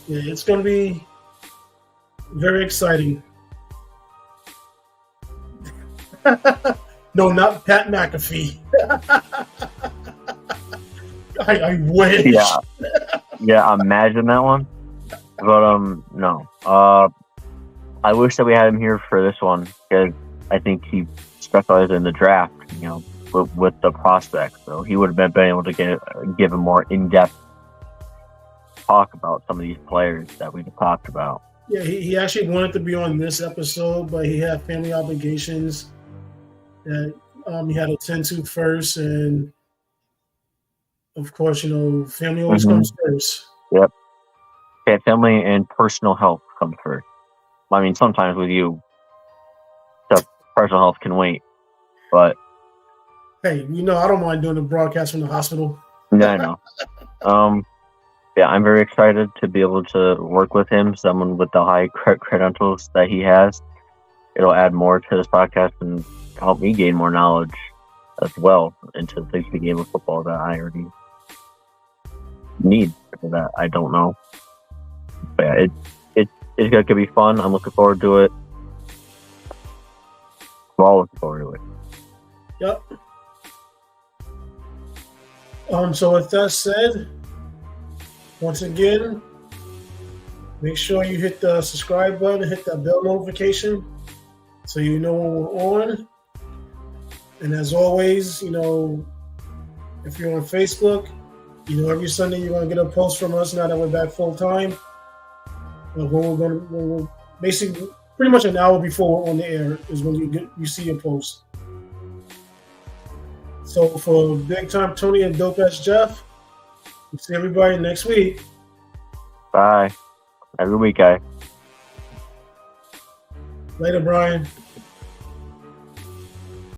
Yeah, it's going to be very exciting. No, not Pat McAfee. I wish. Yeah. Imagine that one. But no. I wish that we had him here for this one, because I think he specializes in the draft. With the prospects, so he would have been able to give a more in-depth talk about some of these players that we talked about. Yeah, he actually wanted to be on this episode, but he had family obligations that he had to attend to first, and of course, family always comes first. Yep. Yeah, family and personal health comes first. I mean, sometimes with you, the personal health can wait, but hey, I don't mind doing the broadcast from the hospital. Yeah, I know. Yeah, I'm very excited to be able to work with him, someone with the high credentials that he has. It'll add more to this podcast and help me gain more knowledge as well into the game of football that I already need, that I don't know. But yeah, it's going to be fun. I'm looking forward to it. We're all looking forward to it. Yep. So with that said, once again, make sure you hit the subscribe button, hit that bell notification so you know when we're on. And as always, if you're on Facebook, Every Sunday you're gonna get a post from us now that we're back full time. When we're basically pretty much an hour before we're on the air is when you see a post. So for Big Time Tony and Dope Ass Jeff, we'll see everybody next week. Bye. Every week, guy. Later, Brian.